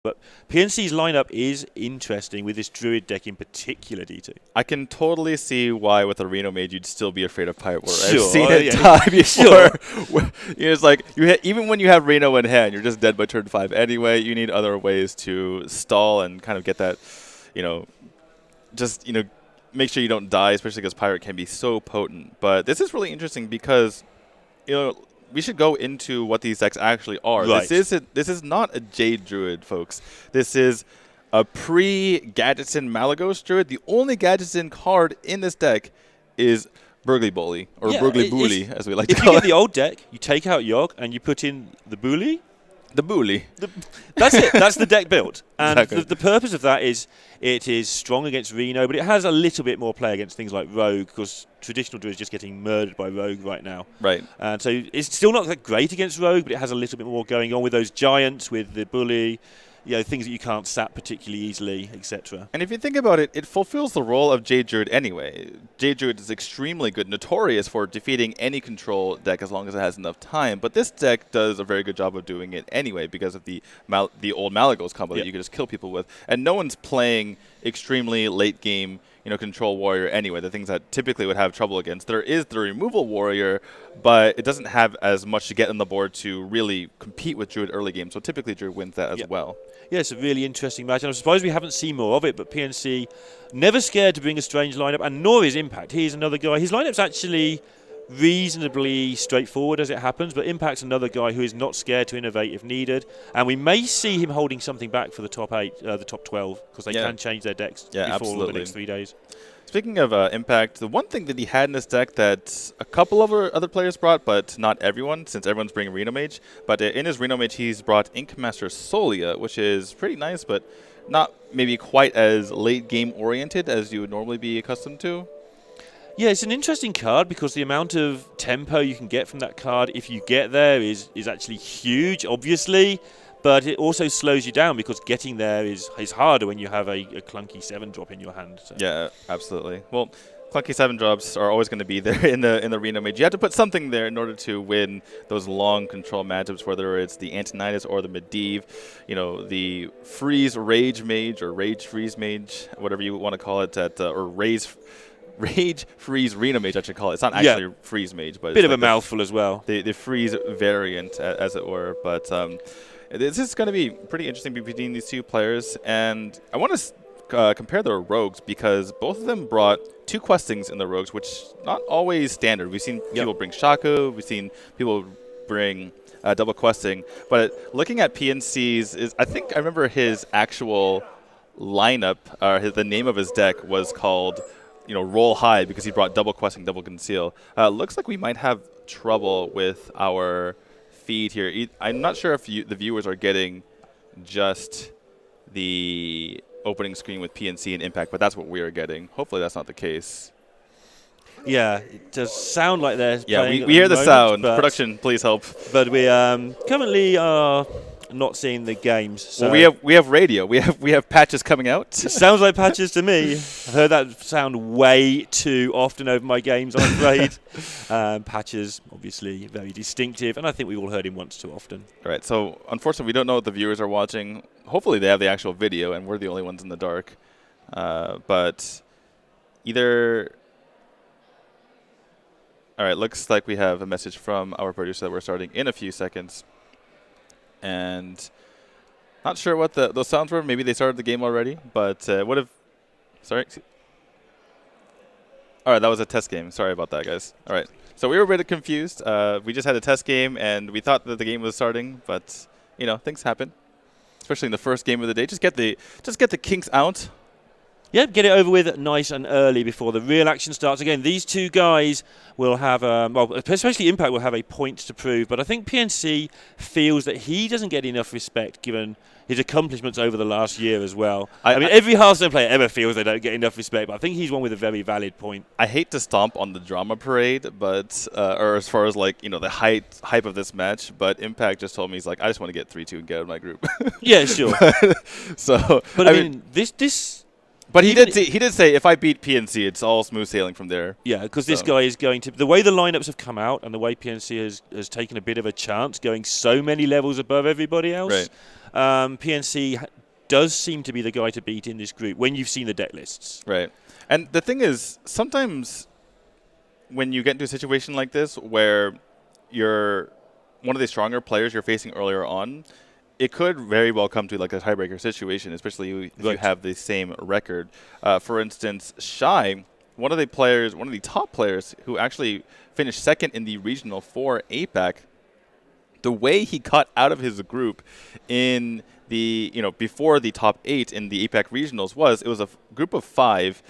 But PNC's lineup is interesting with this Druid deck in particular, D2. I can totally see why with a Reno Mage you'd still be afraid of Pirate Warrior. Sure, I've seen it die before. It's like even when you have Reno in hand, you're just dead by turn 5 anyway. You need other ways to stall and kind of get that, make sure you don't die, especially because Pirate can be so potent. But this is really interesting because, we should go into what these decks actually are. Right. This is not a Jade Druid, folks. This is a pre-Gadgetzan Malagos Druid. The only Gadgetzan card in this deck is Burgly Bully, or Burgly Bully, as we like to call it. If you get the old deck, you take out Yogg and you put in the Bully. The Bully. That's it. That's the deck build. And Exactly. the purpose of that is it is strong against Reno, but it has a little bit more play against things like Rogue, because traditional Druid is just getting murdered by Rogue right now. Right. And so it's still not that great against Rogue, but it has a little bit more going on with those giants, with the Bully, things that you can't sap particularly easily, etc. And if you think about it, it fulfills the role of Jade Druid anyway. Jade Druid is extremely good, notorious for defeating any control deck as long as it has enough time. But this deck does a very good job of doing it anyway because of the old Malagos combo that you can just kill people with. And no one's playing extremely late game control warrior anyway, the things that typically would have trouble against. There is the removal warrior, but it doesn't have as much to get on the board to really compete with Druid early game. So typically Druid wins that as well. Yeah, it's a really interesting match. And I suppose we haven't seen more of it, but PNC never scared to bring a strange lineup, and nor is Impact. He's another guy. His lineup's actually reasonably straightforward as it happens, but Impact's another guy who is not scared to innovate if needed, and we may see him holding something back for the top 12, because they can change their decks before the next 3 days. Speaking of Impact, the one thing that he had in his deck that a couple of other players brought, but not everyone, since everyone's bringing Reno Mage, but in his Reno Mage he's brought Ink Master Solia, which is pretty nice, but not maybe quite as late game oriented as you would normally be accustomed to. Yeah, it's an interesting card because the amount of tempo you can get from that card, if you get there, is actually huge, obviously. But it also slows you down because getting there is harder when you have a clunky 7-drop in your hand. So. Yeah, absolutely. Well, clunky 7-drops are always going to be there in the Reno Mage. You have to put something there in order to win those long control matchups, whether it's the Antonidas or the Medivh, the Freeze Rage Mage or Rage Freeze Mage, whatever you want to call it, or Rage Freeze Reno Mage, I should call it. It's not actually Freeze Mage, but bit of a mouthful as well. The Freeze variant, as it were. But this is going to be pretty interesting between these two players, and I want to compare their rogues because both of them brought 2 questings in the rogues, which not always standard. We've seen people bring Shaco, we've seen people bring double questing, but looking at PNC's, I think I remember his actual lineup, the name of his deck was called Roll High because he brought double questing, double conceal. Looks like we might have trouble with our feed here. I'm not sure if the viewers are getting just the opening screen with PNC and Impact, but that's what we are getting. Hopefully that's not the case. Yeah, it does sound like they're playing we hear the moment, sound. Production, please help. But we currently are not seeing the games. So well, we have radio. We have patches coming out. It sounds like patches to me. I've heard that sound way too often over my games, I'm afraid. Patches, obviously, very distinctive, and I think we've all heard him once too often. All right, so unfortunately we don't know what the viewers are watching. Hopefully they have the actual video, and we're the only ones in the dark. But either... All right, looks like we have a message from our producer that we're starting in a few seconds. And not sure what those sounds were. Maybe they started the game already, but what if... Sorry. All right, that was a test game. Sorry about that, guys. All right, so we were a bit confused. We just had a test game, and we thought that the game was starting, but, things happen, especially in the first game of the day. Just get the kinks out. Yeah, get it over with nice and early before the real action starts. Again, these two guys will have, especially Impact will have a point to prove. But I think PNC feels that he doesn't get enough respect given his accomplishments over the last year as well. I mean, every Hearthstone player ever feels they don't get enough respect, but I think he's one with a very valid point. I hate to stomp on the drama parade, but or as far as the hype of this match, but Impact just told me he's like, I just want to get 3-2 and get out of my group. Yeah, sure. But I mean, this But he did say, if I beat PNC, it's all smooth sailing from there. Yeah, because this guy is going to... The way the lineups have come out and the way PNC has taken a bit of a chance going so many levels above everybody else, PNC does seem to be the guy to beat in this group when you've seen the deck lists. Right. And the thing is, sometimes when you get into a situation like this where you're one of the stronger players you're facing earlier on, it could very well come to like a tiebreaker situation, especially if you have the same record. For instance, Shy, one of the top players who actually finished second in the regional for APAC, the way he got out of his group in the, before the top 8 in the APAC regionals it was a group of 5,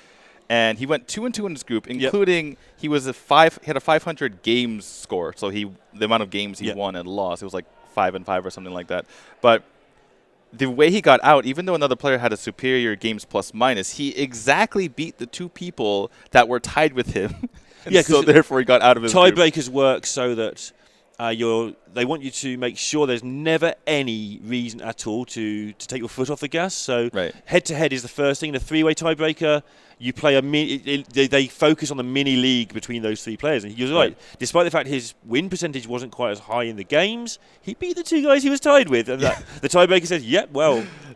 and he went 2-2 in his group, including he had a 500 games score, so the amount of games he won and lost, it was like 5-5 or something like that. But the way he got out, even though another player had a superior games plus minus, he exactly beat the 2 people that were tied with him. So therefore he got out of his group. Tiebreakers work so that they want you to make sure there's never any reason at all to take your foot off the gas. So head-to-head is the first thing. In a 3-way tiebreaker, you play they focus on the mini league between those 3 players. And you're right. Despite the fact his win percentage wasn't quite as high in the games, he beat the 2 guys he was tied with. And the tiebreaker says,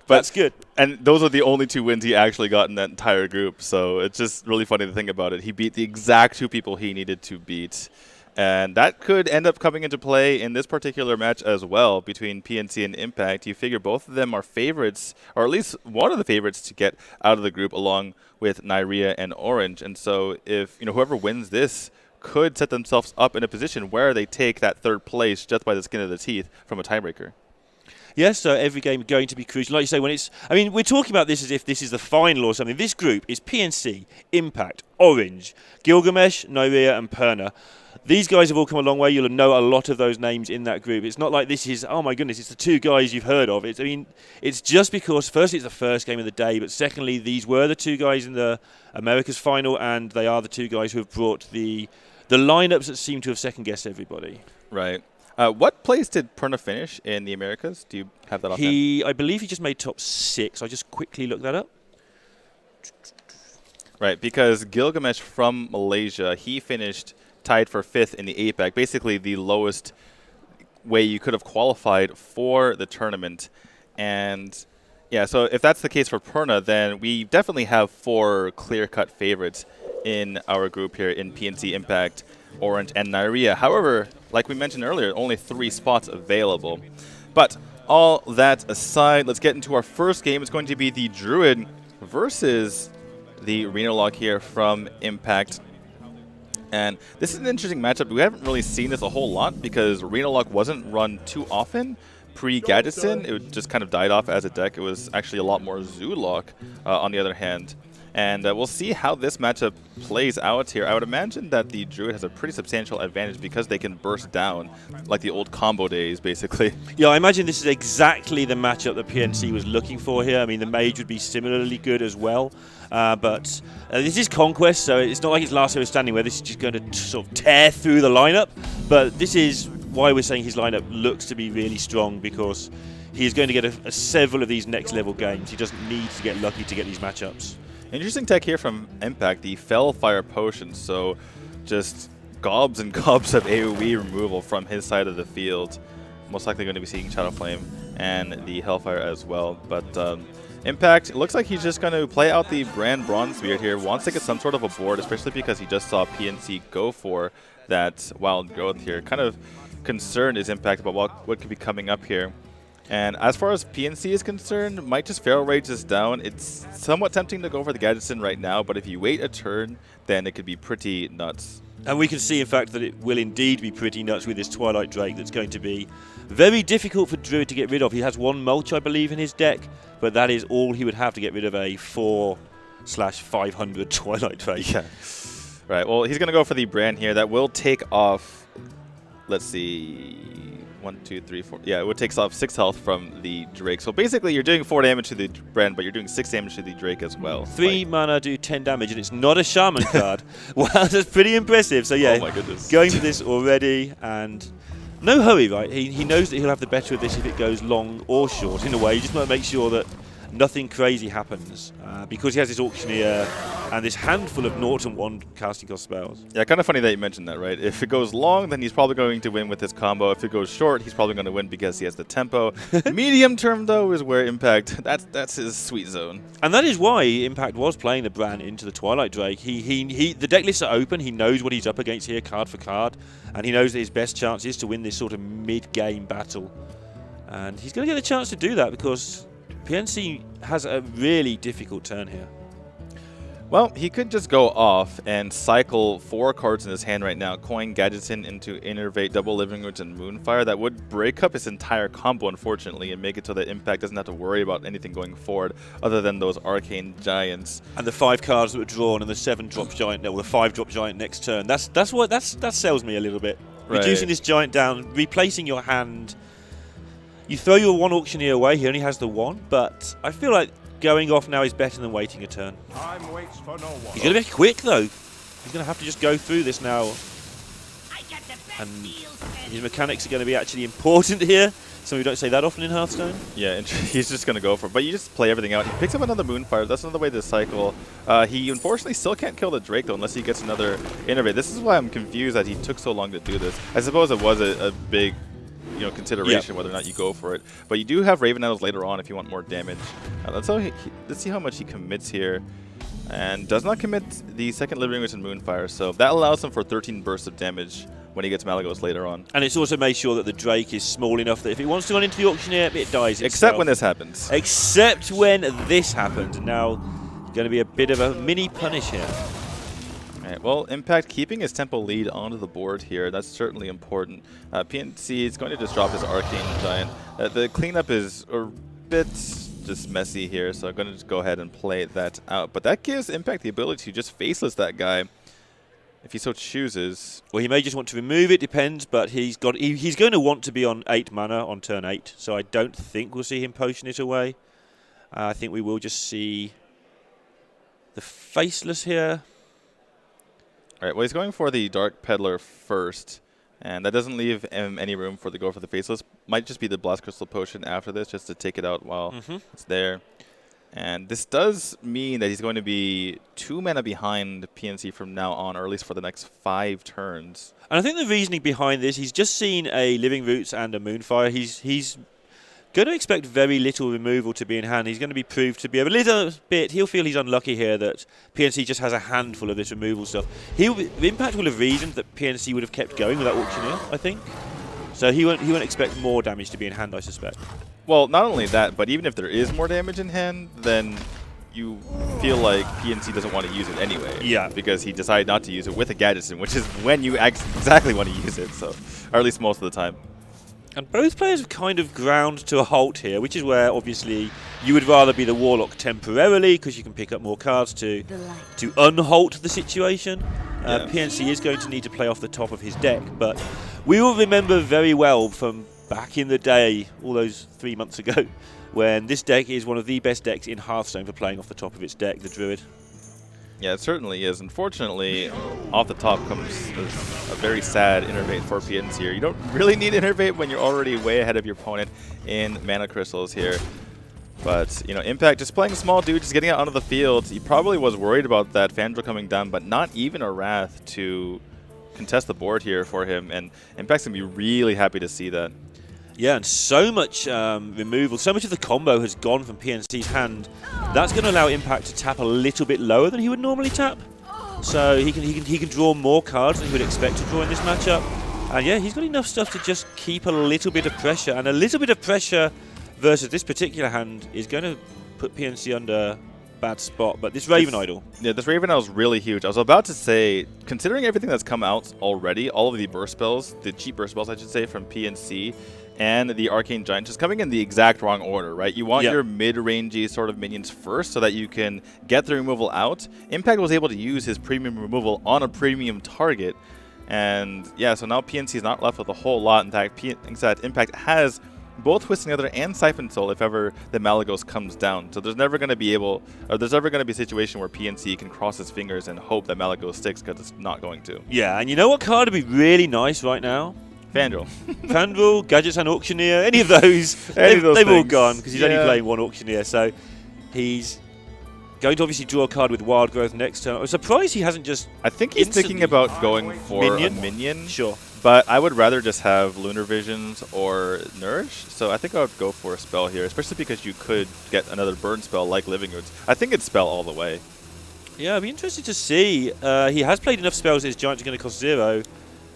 that's good. And those are the only 2 wins he actually got in that entire group. So it's just really funny to think about it. He beat the exact 2 people he needed to beat. And that could end up coming into play in this particular match as well between PNC and Impact. You figure both of them are favorites, or at least one of the favorites to get out of the group along with Nyria and Orange. And so if whoever wins this could set themselves up in a position where they take that 3rd place just by the skin of the teeth from a tiebreaker. Yes, so every game is going to be crucial. Like you say, we're talking about this as if this is the final or something. This group is PNC, Impact, Orange, Gilgamesh, Nyria, and Perna. These guys have all come a long way. You'll know a lot of those names in that group. It's not like this is, oh my goodness, it's the 2 guys you've heard of. It's just because, firstly, it's the first game of the day, but secondly, these were the 2 guys in the Americas final, and they are the 2 guys who have brought the lineups that seem to have second-guessed everybody. Right. What place did Perna finish in the Americas? Do you have that offhand? I believe he just made top 6. I just quickly looked that up. Right, because Gilgamesh from Malaysia, he finished tied for 5th in the APAC, basically the lowest way you could have qualified for the tournament. And so if that's the case for Perna, then we definitely have 4 clear-cut favorites in our group here in PNC, Impact, Orange, and Nyria. However, like we mentioned earlier, only 3 spots available. But all that aside, let's get into our first game. It's going to be the Druid versus the Renalog here from Impact. And this is an interesting matchup. We haven't really seen this a whole lot because Renalog wasn't run too often pre-Gadgetzin. It just kind of died off as a deck. It was actually a lot more Zoolock on the other hand. And we'll see how this matchup plays out here. I would imagine that the Druid has a pretty substantial advantage because they can burst down like the old combo days, basically. Yeah, I imagine this is exactly the matchup that PNC was looking for here. I mean, the Mage would be similarly good as well. But this is Conquest, so it's not like it's Last Hero Standing where this is just going to sort of tear through the lineup. But this is why we're saying his lineup looks to be really strong, because he is going to get several of these next level games. He doesn't need to get lucky to get these matchups. Interesting tech here from Impact, the Fellfire Potion. So just gobs and gobs of AoE removal from his side of the field. Most likely going to be seeing Shadow Flame and the Hellfire as well. But Impact, it looks like he's just going to play out the Brand Bronzebeard here. Wants to get some sort of a board, especially because he just saw PNC go for that Wild Growth here. Kind of concerned is Impact about what could be coming up here. And as far as PNC is concerned, might just Feral Rage this down. It's somewhat tempting to go for the Gadgetzin right now, but if you wait a turn, then it could be pretty nuts. And we can see, in fact, that it will indeed be pretty nuts with this Twilight Drake that's going to be very difficult for Druid to get rid of. He has 1 Mulch, I believe, in his deck, but that is all he would have to get rid of a 4/500 Twilight Drake. Yeah. Right, well, he's going to go for the Brand here. That will take off, let's see, 1, 2, 3, 4. Yeah, it would take off 6 health from the Drake. So basically, you're doing 4 damage to the Brand, but you're doing 6 damage to the Drake as well. 3 mana do 10 damage, and it's not a Shaman card. Wow, that's pretty impressive. So yeah, oh my goodness. Going for this already, and no hurry, right? He knows that he'll have the better of this if it goes long or short. In a way, you just want to make sure that nothing crazy happens because he has this Auctioneer and this handful of 0 and 1 casting cost spells. Yeah, kind of funny that you mentioned that, right? If it goes long, then he's probably going to win with this combo. If it goes short, he's probably going to win because he has the tempo. Medium term, though, is where Impact, that's his sweet zone. And that is why Impact was playing the Bran into the Twilight Drake. The deck lists are open. He knows what he's up against here, card for card, and he knows that his best chance is to win this sort of mid-game battle. And he's going to get a chance to do that because PNC has a really difficult turn here. Well, he could just go off and cycle 4 cards in his hand right now. Coin Gadgetzan into Innervate, Double Living Roots, and Moonfire. That would break up his entire combo, unfortunately, and make it so that Impact doesn't have to worry about anything going forward other than those Arcane Giants. And the 5 cards that were drawn and the 7-drop Giant, or the 5-drop Giant next turn. That sells me a little bit. Right. Reducing this Giant down, replacing your hand. You throw your 1 Auctioneer away, he only has the 1, but I feel like going off now is better than waiting a turn. Time waits for no one. He's going to be quick, though. He's going to have to just go through this now. And his mechanics are going to be actually important here. So we don't say that often in Hearthstone. Yeah, and he's just going to go for it. But you just play everything out. He picks up another Moonfire. That's another way to cycle. He unfortunately still can't kill the Drake, though, unless he gets another Innervate. This is why I'm confused that he took so long to do this. I suppose it was a big consideration whether or not you go for it. But you do have Raven Nettles later on if you want more damage. Let's see how much he commits here. And does not commit the second Living Roots and Moonfire. So that allows him for 13 bursts of damage when he gets Malygos later on. And it's also made sure that the Drake is small enough that if it wants to run into the Auctioneer, it dies itself. Except when this happens. Except when this happens. Now, going to be a bit of a mini punish here. Right, well, Impact keeping his tempo lead onto the board here. That's certainly important. PNC is going to just drop his Arcane Giant. The cleanup is a bit just messy here, so I'm going to just go ahead and play that out. But that gives Impact the ability to just faceless that guy if he so chooses. Well, he may just want to remove it, depends, but he's going to want to be on 8 mana on turn 8, so I don't think we'll see him potion it away. I think we will just see the faceless here. All right, well, he's going for the Dark Peddler first, and that doesn't leave him any room for the go for the faceless. Might just be the Blast Crystal Potion after this, just to take it out while it's there. And this does mean that he's going to be 2 mana behind PNC from now on, or at least for the next 5 turns. And I think the reasoning behind this, he's just seen a Living Roots and a Moonfire. He's going to expect very little removal to be in hand. He's going to be proved to be a little bit. He'll feel he's unlucky here that PNC just has a handful of this removal stuff. Impact will have reasoned that PNC would have kept going with that Auctioneer, I think. So he won't expect more damage to be in hand, I suspect. Well, not only that, but even if there is more damage in hand, then you feel like PNC doesn't want to use it anyway. Yeah. Because he decided not to use it with a Gadgetzan, which is when you exactly want to use it, so, or at least most of the time. And both players have kind of ground to a halt here, which is where, obviously, you would rather be the Warlock temporarily, because you can pick up more cards to unhalt the situation. PNC is going to need to play off the top of his deck, but we will remember very well from back in the day, all those 3 months ago, when this deck is one of the best decks in Hearthstone for playing off the top of its deck, the Druid. Yeah, it certainly is. Unfortunately, off the top comes a very sad Innervate for PNC here. You don't really need Innervate when you're already way ahead of your opponent in mana crystals here. But, Impact just playing a small dude, just getting it onto the field. He probably was worried about that Fandral coming down, but not even a Wrath to contest the board here for him. And Impact's going to be really happy to see that. Yeah, and so much removal, so much of the combo has gone from PNC's hand. That's going to allow Impact to tap a little bit lower than he would normally tap. So he can draw more cards than he would expect to draw in this matchup. And yeah, he's got enough stuff to just keep a little bit of pressure. And a little bit of pressure versus this particular hand is going to put PNC under a bad spot. But this Raven Idol. Yeah, this Raven Idol is really huge. I was about to say, considering everything that's come out already, all of the burst spells, the cheap burst spells, I should say, from PNC, and the Arcane Giant just coming in the exact wrong order, right? You want your mid-rangey sort of minions first so that you can get the removal out. Impact was able to use his premium removal on a premium target. And yeah, so now PNC is not left with a whole lot. In fact, Impact has both Twisting Nether and Siphon Soul if ever the Malygos comes down. So there's never going to be a situation where PNC can cross his fingers and hope that Malygos sticks, because it's not going to. Yeah, and you know what card would be really nice right now? Fandral. Fandral, Gadgetzan Auctioneer, any of those, they've all gone because he's only playing one Auctioneer. So He's going to obviously draw a card with Wild Growth next turn. I'm surprised he hasn't just... I think he's thinking about going for a minion. Sure. But I would rather just have Lunar Visions or Nourish. So I think I would go for a spell here, especially because you could get another burn spell like Living Roots. I think it's spell all the way. Yeah, I'd be interested to see. He has played enough spells that his Giants are going to cost 0.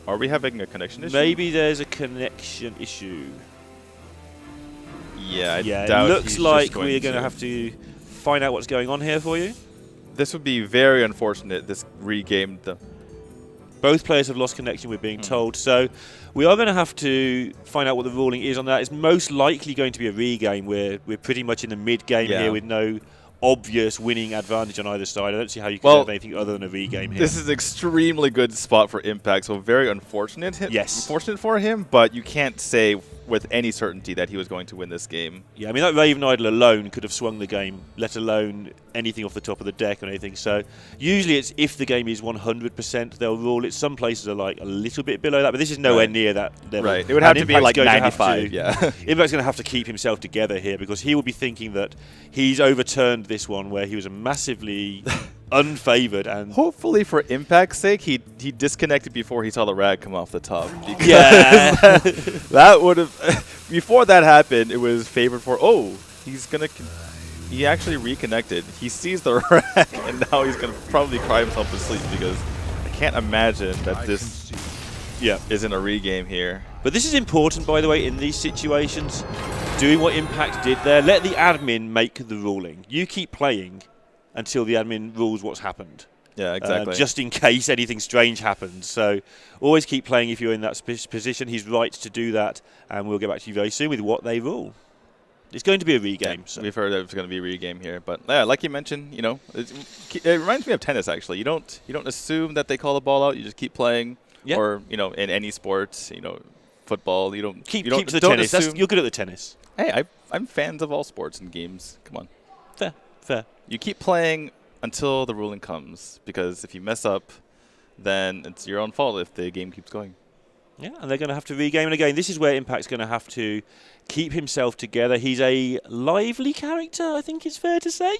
Are we having a connection issue? Maybe there's a connection issue. Yeah, I it doubt looks like we're going to have to find out what's going on here for you. This would be very unfortunate, this regamed. Both players have lost connection, we're being told. So we are going to have to find out what the ruling is on that. It's most likely going to be a regame. We're pretty much in the mid-game here with no obvious winning advantage on either side. I don't see how you can have anything other than a regame here. This is an extremely good spot for Impact, so very unfortunate. Unfortunate for him, but you can't say with any certainty that he was going to win this game. Yeah, I mean, that Raven Idol alone could have swung the game, let alone anything off the top of the deck or anything. So usually it's if the game is 100%, they'll rule it. Some places are like a little bit below that, but this is nowhere near that level. Right, it would have to be like 95, Impact's going to have to keep himself together here because he will be thinking that he's overturned this one where he was a massively unfavored, and hopefully for Impact's sake he disconnected before he saw the rag come off the top, because that would have before that happened it was favored for he actually reconnected. He sees the rag and now he's gonna probably cry himself to sleep because I can't imagine that this isn't a regame here. But this is important, by the way, in these situations, doing what Impact did there. Let the admin make the ruling. You keep playing until the admin rules what's happened. Yeah, exactly. Just in case anything strange happens. So always keep playing if you're in that position. He's right to do that, and we'll get back to you very soon with what they rule. It's going to be a regame. Yeah, so. We've heard that it's going to be a regame here, but yeah, like you mentioned, it reminds me of tennis. Actually, you don't assume that they call the ball out. You just keep playing, or in any sport, football. You don't keep to the tennis. You're good at the tennis. Hey, I'm fans of all sports and games. Come on. Fair. You keep playing until the ruling comes, because if you mess up, then it's your own fault if the game keeps going. Yeah, and they're going to have to regame. And again, this is where Impact's going to have to keep himself together. He's a lively character, I think it's fair to say.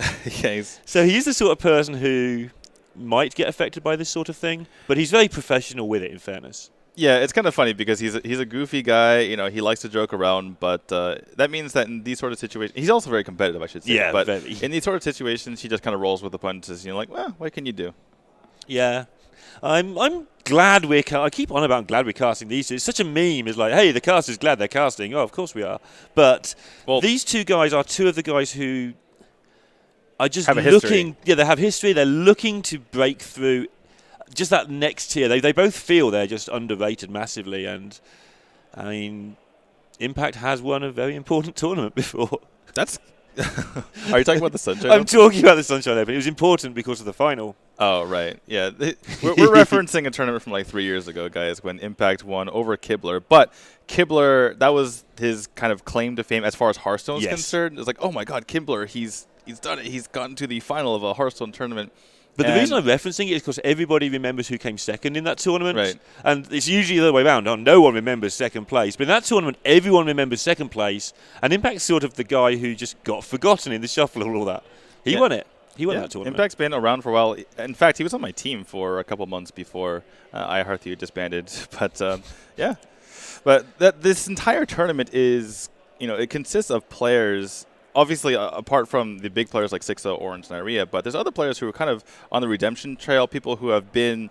So he's the sort of person who might get affected by this sort of thing, but he's very professional with it, in fairness. Yeah, it's kind of funny because he's a goofy guy. He likes to joke around, but that means that in these sort of situations, he's also very competitive, I should say. Yeah, but very. In these sort of situations, he just kind of rolls with the punches. Like, well, what can you do? Yeah, I'm glad I keep on about I'm glad we're casting these two. It's such a meme. It's like, hey, the cast is glad they're casting. Oh, of course we are. But these two guys are two of the guys who are just looking. Yeah, they have history. They're looking to break through. Just that next tier, they both feel they're just underrated massively, and I mean, Impact has won a very important tournament before. That's. Are you talking about the Sunshine? I'm talking about the Sunshine Open. It was important because of the final. Oh right, yeah. We're referencing a tournament from like 3 years ago, guys, when Impact won over Kibler. But Kibler, that was his kind of claim to fame as far as Hearthstone is concerned. It's like, oh my God, Kibler, he's done it. He's gotten to the final of a Hearthstone tournament. But the reason I'm referencing it is because everybody remembers who came second in that tournament. Right. And it's usually the other way around. No one remembers second place. But in that tournament, everyone remembers second place. And Impact's sort of the guy who just got forgotten in the shuffle and all that. He won it. He won that tournament. Impact's been around for a while. In fact, he was on my team for a couple months before iHeartU disbanded. But, yeah. But this entire tournament is, it consists of players. Obviously, apart from the big players like Sixo, Orange, and Iria, but there's other players who are kind of on the redemption trail, people who have been,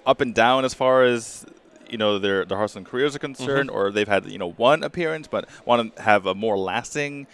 up and down as far as, their Hearthstone careers are concerned, or they've had, one appearance, but want to have a more lasting,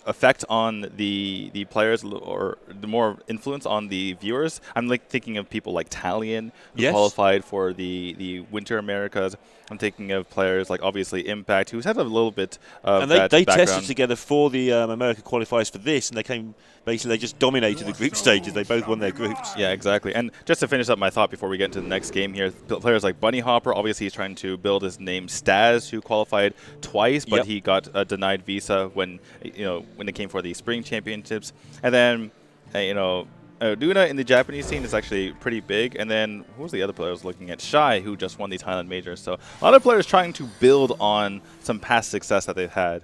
effect on the players, or the more influence on the viewers. I'm thinking of people like Talion, who qualified for the Winter Americas. I'm thinking of players like obviously Impact, who's had a little bit of and they tested together for the America qualifiers for this, and they just dominated the group stages. They both won their groups. Yeah, exactly. And just to finish up my thought before we get into the next game here, players like Bunny Hopper, obviously he's trying to build his name. Staz, who qualified twice, but he got a denied visa when it came for the Spring Championships. And then, Duna in the Japanese scene is actually pretty big. And then, who was the other player I was looking at? Shai, who just won the Thailand Majors. So a lot of players trying to build on some past success that they've had.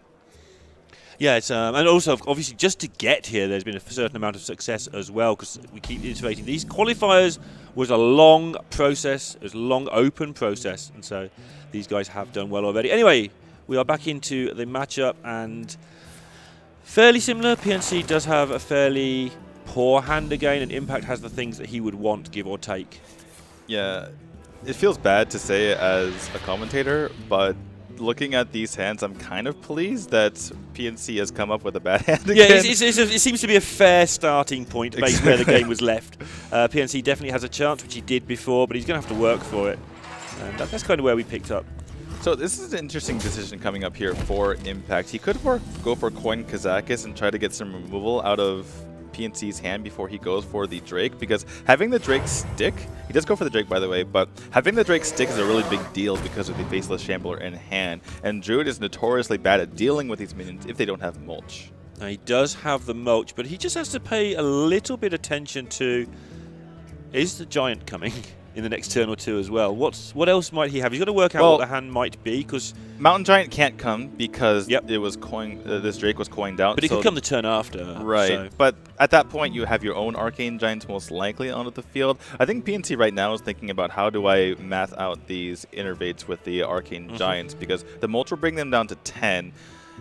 Yeah, it's, and also, obviously, just to get here, there's been a certain amount of success as well, because we keep iterating. These qualifiers was a long process, it was a long, open process, and so these guys have done well already. Anyway, we are back into the matchup, and fairly similar. PNC does have a fairly poor hand again, and Impact has the things that he would want, give or take. Yeah, it feels bad to say it as a commentator, but looking at these hands, I'm kind of pleased that PNC has come up with a bad hand again. Yeah, it seems to be a fair starting point based where the game was left. PNC definitely has a chance, which he did before, but he's going to have to work for it. And that's kind of where we picked up. So this is an interesting decision coming up here for Impact. He could go for Coin Kazakis and try to get some removal out of PNC's hand before he goes for the Drake, because having the Drake stick, he does go for the Drake by the way, but having the Drake stick is a really big deal because of the Faceless Shambler in hand, and Druid is notoriously bad at dealing with these minions if they don't have mulch. Now, he does have the mulch, but he just has to pay a little bit attention to, is the Giant coming in the next turn or two as well? What else might he have? He's got to work out what the hand might be, because Mountain Giant can't come because it was this Drake was coined out. But it could come the turn after. Right. So. But at that point, you have your own Arcane Giants most likely onto the field. I think PNC right now is thinking about how do I math out these Innervates with the Arcane Giants, because the mulch will bring them down to 10,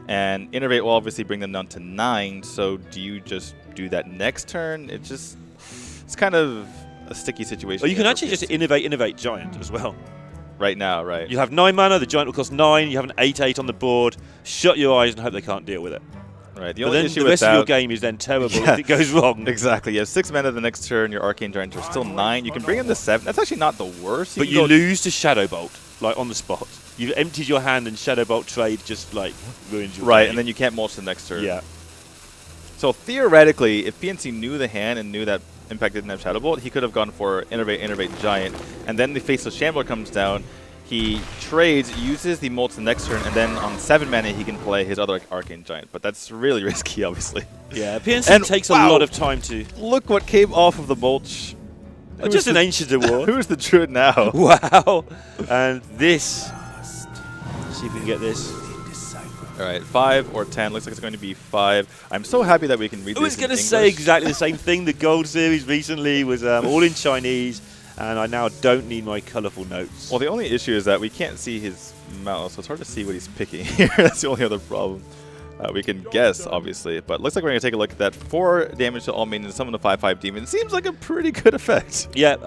and Innervate will obviously bring them down to 9. So do you just do that next turn? It's kind of a sticky situation. Well, you can actually just innovate Giant as well. Right now, right. You have 9 mana, the Giant will cost 9, you have an 8/8 on the board, shut your eyes and hope they can't deal with it. Right. But then the rest of your game is then terrible if it goes wrong. Exactly. You have 6 mana the next turn, your Arcane Giants are still 9. You can bring them to 7. That's actually not the worst. But you lose to Shadow Bolt, like on the spot. You've emptied your hand and Shadow Bolt trade just like ruins your game. And then you can't mulch the next turn. Yeah. So theoretically, if PNC knew the hand and knew that Impact didn't have Shadow Bolt, he could have gone for Innervate Giant, and then the Faceless Shambler comes down, he trades, uses the mulch the next turn, and then on 7 mana he can play his other Arcane Giant, but that's really risky, obviously. Yeah, PNC takes a lot of time to... Look what came off of the mulch. Just an Ancient Award. Who's the Druid now? Wow. And this... Let's see if we can get this. All right, 5 or 10. Looks like it's going to be 5. I'm so happy that we can read this in English. I was going to say exactly the same thing. The Gold Series recently was all in Chinese, and I now don't need my colourful notes. Well, the only issue is that we can't see his mouse, so it's hard to see what he's picking here. That's the only other problem. We can guess, obviously, but looks like we're going to take a look at that. 4 damage to all minions, summon the 5/5 demon. Seems like a pretty good effect. Yeah,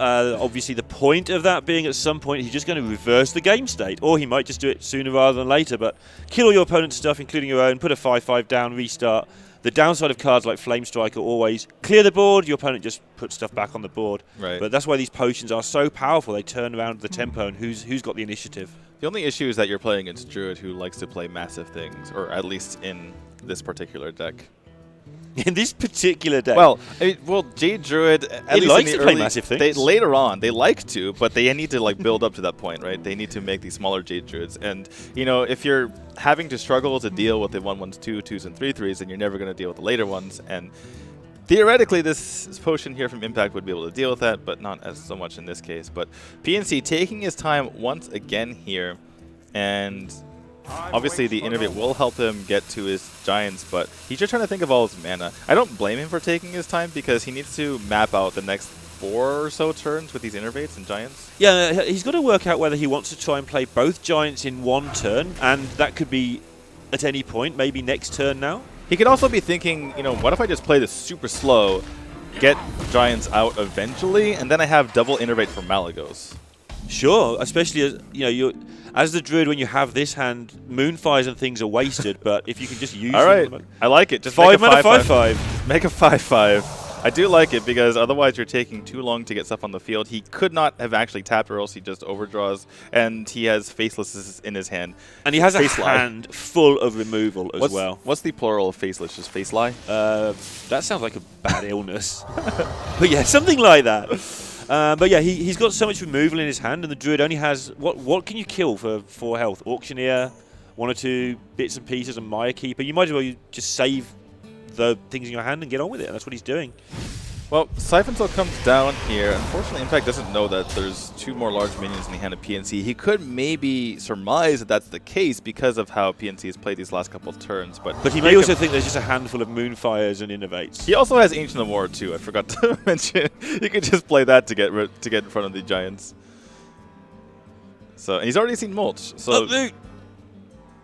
obviously the point of that being at some point he's just going to reverse the game state, or he might just do it sooner rather than later, but kill all your opponent's stuff, including your own, put a 5/5 down, restart. The downside of cards like Flame Strike are always clear the board, your opponent just puts stuff back on the board. Right. But that's why these potions are so powerful. They turn around the tempo and who's got the initiative. The only issue is that you're playing against Druid, who likes to play massive things, or at least in this particular deck. In this particular deck? Well, Jade Druid, at least likes in the to play early, massive things. Later on, they like to, but they need to like build up to that point, right? They need to make these smaller Jade Druids. And, you know, if you're having to struggle to deal with the 1/1s, 2/2s, and 3/3s, then you're never going to deal with the later ones. And theoretically, this potion here from Impact would be able to deal with that, but not as so much in this case. But PNC taking his time once again here, and obviously the Innervate will help him get to his Giants, but he's just trying to think of all his mana. I don't blame him for taking his time, because he needs to map out the next 4 or so turns with these Innervates and Giants. Yeah, he's got to work out whether he wants to try and play both Giants in one turn, and that could be at any point, maybe next turn now. He could also be thinking, you know, what if I just play this super slow, get Giants out eventually, and then I have double Innervate for Malagos. Sure, especially as as the Druid, when you have this hand, Moonfires and things are wasted, but if you can just use all right, them, I like it. Just 5 make a mana 5/5. Make a 5/5. I do like it, because otherwise you're taking too long to get stuff on the field. He could not have actually tapped, or else he just overdraws, and he has Faceless in his hand. And he has a hand full of removal as well. What's the plural of Faceless? Just Face Lie? That sounds like a bad illness. But yeah, something like that. But yeah, he's got so much removal in his hand, and the Druid only has... What can you kill for 4 health? Auctioneer, 1 or 2 bits and pieces, and Maya Keeper. You might as well just save the things in your hand and get on with it, and that's what he's doing. Well, Siphon Soul comes down here. Unfortunately, Impact doesn't know that there's 2 more large minions in the hand of PNC. He could maybe surmise that that's the case because of how PNC has played these last couple of turns. But he may also think there's just a handful of Moonfires and Innovates. He also has Ancient of War too. I forgot to mention. He could just play that to get in front of the Giants. So and he's already seen Mulch. So Uproot!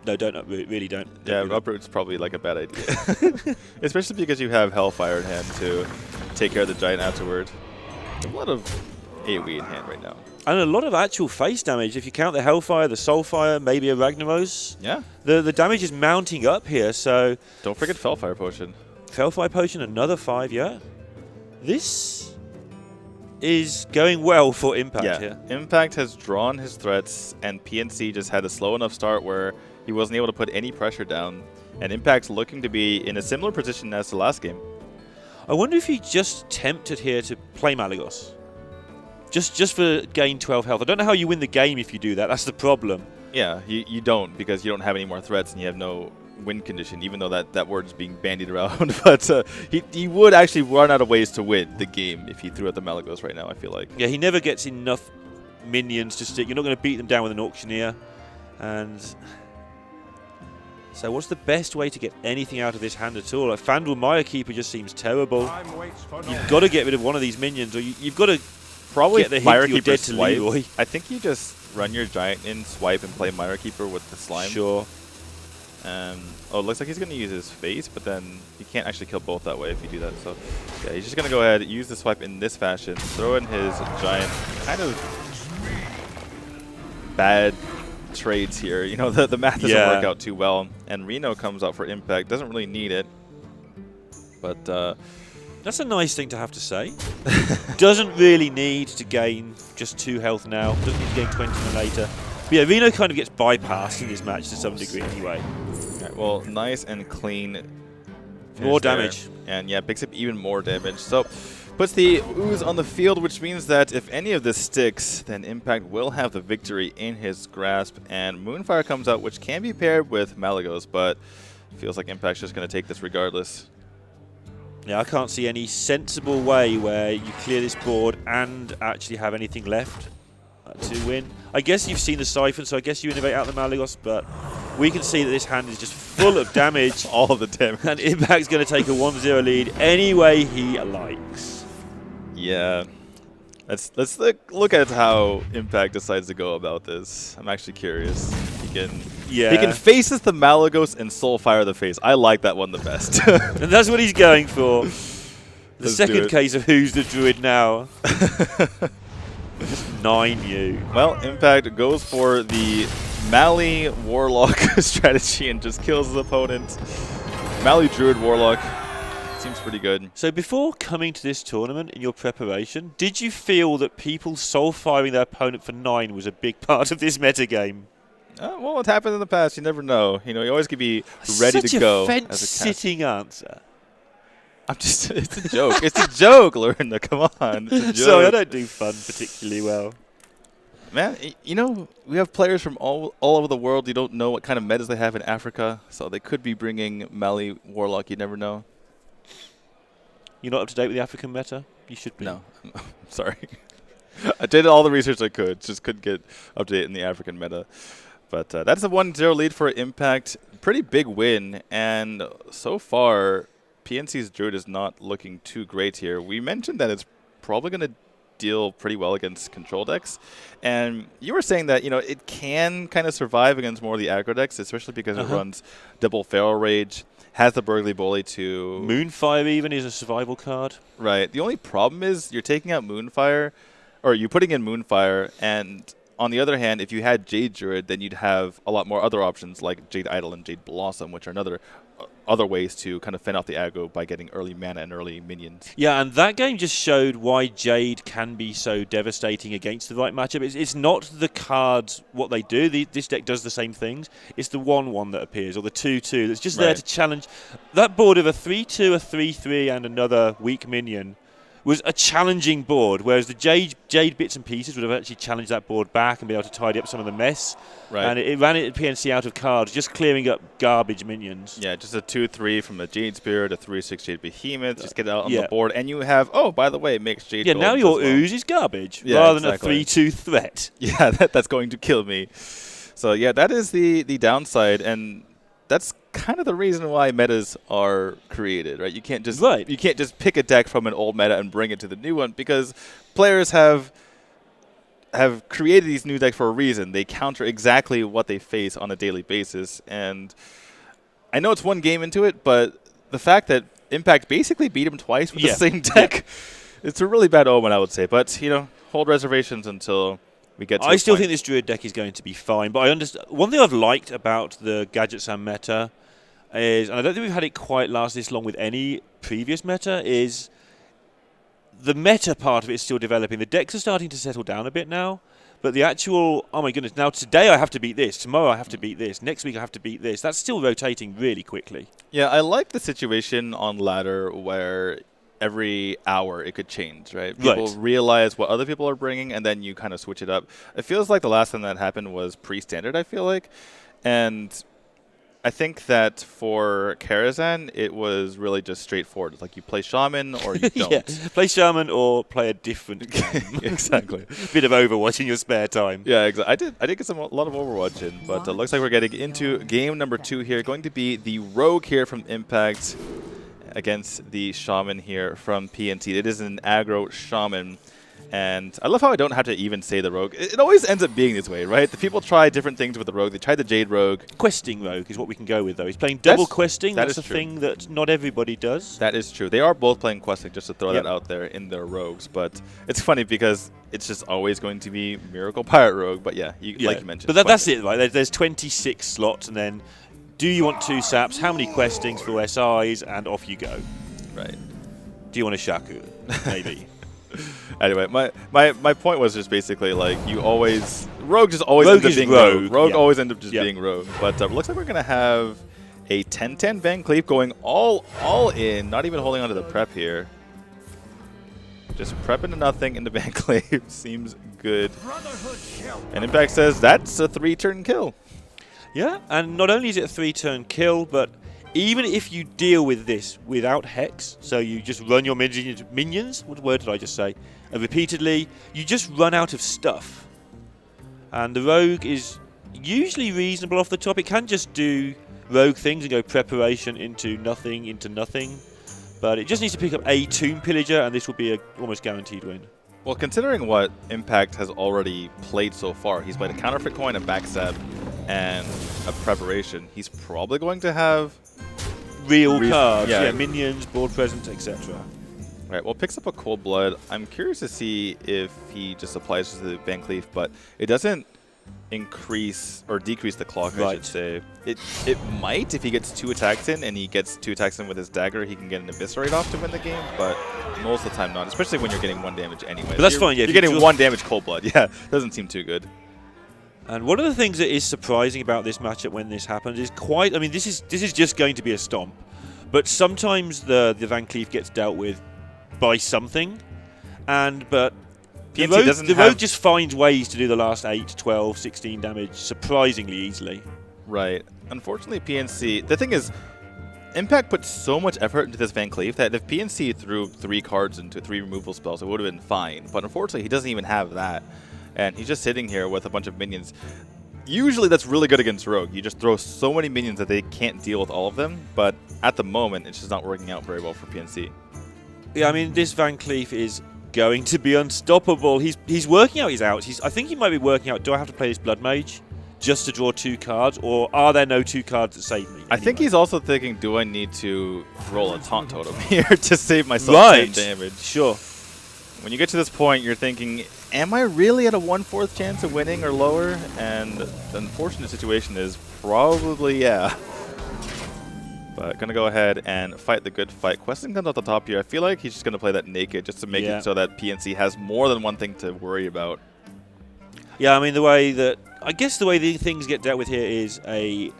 No, don't uproot. Really don't. Yeah, uproot's probably like a bad idea. Especially because you have Hellfire in hand to take care of the Giant afterward. A lot of AoE in hand right now. And a lot of actual face damage. If you count the Hellfire, the Soulfire, maybe a Ragnaros. Yeah. The damage is mounting up here, so... Don't forget Fellfire Potion. Fellfire Potion, another 5, yeah. This is going well for Impact here. Impact has drawn his threats, and PNC just had a slow enough start where he wasn't able to put any pressure down. And Impact's looking to be in a similar position as the last game. I wonder if he just tempted here to play Malagos. Just for gain 12 health. I don't know how you win the game if you do that. That's the problem. Yeah, you don't, because you don't have any more threats and you have no win condition, even though that word is being bandied around. But he would actually run out of ways to win the game if he threw out the Malagos right now, I feel like. Yeah, he never gets enough minions to stick. You're not going to beat them down with an Auctioneer. And so what's the best way to get anything out of this hand at all? A Fandral Mire Keeper just seems terrible. You've got to get rid of one of these minions, or you've got to probably get the Mire hint you're Keeper dead to swipe. Leroy. I think you just run your Giant in, swipe, and play Mire Keeper with the slime. Sure. Oh, it looks like he's going to use his face, but then you can't actually kill both that way if you do that. So, yeah, he's just going to go ahead, use the swipe in this fashion, throw in his Giant. Kind of bad trades here. You know, the math doesn't work out too well. And Reno comes out for Impact. Doesn't really need it. But that's a nice thing to have to say. Doesn't really need to gain just 2 health now. Doesn't need to gain 20 later. But yeah, Reno kind of gets bypassed in this match to some degree anyway. Right, well, nice and clean. More damage. And yeah, picks up even more damage. So puts the Ooze on the field, which means that if any of this sticks, then Impact will have the victory in his grasp. And Moonfire comes out, which can be paired with Malagos, but feels like Impact's just going to take this regardless. Yeah, I can't see any sensible way where you clear this board and actually have anything left to win. I guess you've seen the Siphon, so I guess you innovate out the Malagos, but we can see that this hand is just full of damage. All of the damage. And Impact's going to take a 1-0 lead any way he likes. Yeah. Let's look at how Impact decides to go about this. I'm actually curious. He can faces the Malagos and Soulfire the face. I like that one the best. And that's what he's going for. The Let's second case of who's the druid now. Just 9 you. Well, Impact goes for the Mali Warlock strategy and just kills his opponent. Mali Druid Warlock. Seems pretty good. So before coming to this tournament, in your preparation, did you feel that people soul-firing their opponent for 9 was a big part of this metagame? Well, it's happened in the past. You never know. You know, you always could be ready to go. Such a fence-sitting answer. It's a joke. It's a joke, Lorna. Come on. It's a joke. Sorry, I don't do fun particularly well. Man, you know, we have players from all over the world. You don't know what kind of metas they have in Africa, so they could be bringing Mali Warlock. You never know. You're not up to date with the African meta? You should be. No. I'm sorry. I did all the research I could. Just couldn't get up to date in the African meta. But that's a 1-0 lead for Impact. Pretty big win. And so far, PNC's Druid is not looking too great here. We mentioned that it's probably going to deal pretty well against control decks. And you were saying that, you know, it can kind of survive against more of the aggro decks, especially because it runs double Feral Rage, has the Burgly Bully too. Moonfire even is a survival card. Right. The only problem is you're taking out Moonfire, or you're putting in Moonfire, and on the other hand, if you had Jade Druid, then you'd have a lot more other options like Jade Idol and Jade Blossom, which are other ways to kind of fend off the aggro by getting early mana and early minions. Yeah, and that game just showed why Jade can be so devastating against the right matchup. It's not the cards, what they do. This deck does the same things. It's the 1-1 that appears, or the 2-2 that's just there to challenge. That board of a 3-2, a 3-3, and another weak minion was a challenging board, whereas the Jade bits and pieces would have actually challenged that board back and be able to tidy up some of the mess. Right. And it ran it at PNC out of cards, just clearing up garbage minions. Yeah, just a 2/3 from a Jade Spirit, a 3/6 Jade Behemoth, just get it out on the board, and you have, oh, by the way, makes Jade Yeah, Golems now your as well. ooze is garbage, Yeah, rather exactly. than a 3/2 threat. Yeah, that's going to kill me. So yeah, that is the downside, and that's kind of the reason why metas are created, right? You can't just pick a deck from an old meta and bring it to the new one, because players have created these new decks for a reason. They counter exactly what they face on a daily basis, and I know it's one game into it, but the fact that Impact basically beat him twice with the same deck, it's a really bad omen, I would say. But hold reservations until we get to I still think this Druid deck is going to be fine, but I understand. One thing I've liked about the Gadgets and meta is, and I don't think we've had it quite last this long with any previous meta, is the meta part of it is still developing. The decks are starting to settle down a bit now, but the actual, oh my goodness, now today I have to beat this, tomorrow I have to beat this, next week I have to beat this, that's still rotating really quickly. Yeah, I like the situation on ladder where every hour it could change, right? People realize what other people are bringing, and then you kind of switch it up. It feels like the last time that happened was pre-standard, I feel like. And I think that for Karazhan, it was really just straightforward. It's like you play Shaman or you don't. Yeah, play Shaman or play a different game. Exactly. Bit of Overwatch in your spare time. Yeah, exactly. I did get a lot of Overwatch in, but it looks like we're getting into game number 2 here. Going to be the Rogue here from Impact against the Shaman here from PNT. It is an aggro Shaman. And I love how I don't have to even say the Rogue. It always ends up being this way, right? The people try different things with the Rogue. They tried the Jade Rogue. Questing Rogue is what we can go with, though. He's playing double questing. That's a thing that not everybody does. That is true. They are both playing questing, just to throw that out there in their Rogues. But it's funny because it's just always going to be Miracle Pirate Rogue. But like you mentioned. But that's it, right? There's 26 slots, and then do you want 2 saps? How many questings for SIs? And off you go. Right. Do you want a Shaku? Maybe. Anyway, my point was just basically like Rogue just always ends up being Rogue. Rogue always ends up just being Rogue. But looks like we're gonna have a 10-10 Van Cleef going all in, not even holding on to the prep here. Just prep into nothing into Van Cleef seems good. And Impact says that's a 3-turn kill. Yeah, and not only is it a 3-turn kill, but even if you deal with this without Hex, so you just run your minions, what word did I just say? Repeatedly, you just run out of stuff. And the Rogue is usually reasonable off the top. It can just do Rogue things and go preparation into nothing, but it just needs to pick up a Tomb Pillager, and this will be a almost guaranteed win. Well, considering what Impact has already played so far, he's played a Counterfeit Coin, a Backstab, and a Preparation. He's probably going to have real cards, minions, board presence, etc. Right, well, picks up a Cold Blood. I'm curious to see if he just applies to the Van Cleef, but it doesn't increase or decrease the clock, I should say. It might if he gets 2 attacks in, and he gets 2 attacks in with his dagger, he can get an Eviscerate off to win the game, but most of the time not, especially when you're getting 1 damage anyway. But that's fine, yeah. You're getting 1 damage Cold Blood, yeah. Doesn't seem too good. And one of the things that is surprising about this matchup when this happens is this is just going to be a stomp, but sometimes the Van Cleef gets dealt with by something, but the Rogue just finds ways to do the last 8, 12, 16 damage surprisingly easily. Right. Unfortunately, PNC, the thing is, Impact put so much effort into this Van Cleef that if PNC threw 3 cards into 3 removal spells, it would have been fine. But unfortunately, he doesn't even have that. And he's just sitting here with a bunch of minions. Usually that's really good against Rogue. You just throw so many minions that they can't deal with all of them. But at the moment, it's just not working out very well for PNC. Yeah, I mean, this Van Cleef is going to be unstoppable. He's working out his outs. I think he might be working out, do I have to play this Blood Mage just to draw 2 cards, or are there no 2 cards that save me? Anyway? I think he's also thinking, do I need to roll a Taunt Totem here to save myself 10 damage? Sure. When you get to this point, you're thinking, am I really at a 1/4 chance of winning or lower? And the unfortunate situation is probably yeah. But going to go ahead and fight the good fight. Questing comes out the top here. I feel like he's just going to play that naked just to make it so that PNC has more than one thing to worry about. Yeah, I mean, the way the things get dealt with here is a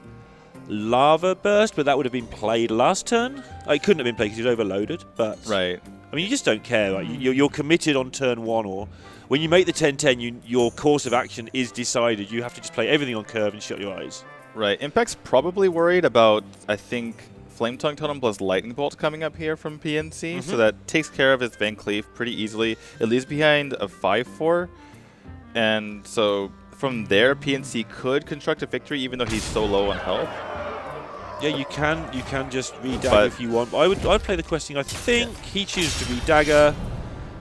Lava Burst, but that would have been played last turn. It couldn't have been played because he's overloaded. But right. I mean, you just don't care. Right? You're committed on turn 1, or when you make the 10-10, your course of action is decided. You have to just play everything on curve and shut your eyes. Right. Impact's probably worried about, I think, Flame Tongue Totem plus Lightning Bolt coming up here from PNC, so that takes care of his Van Cleef pretty easily. It leaves behind a 5-4, and so from there, PNC could construct a victory even though he's so low on health. Yeah, you can just read Dagger if you want. I'd play the questing. I think he chooses to read Dagger.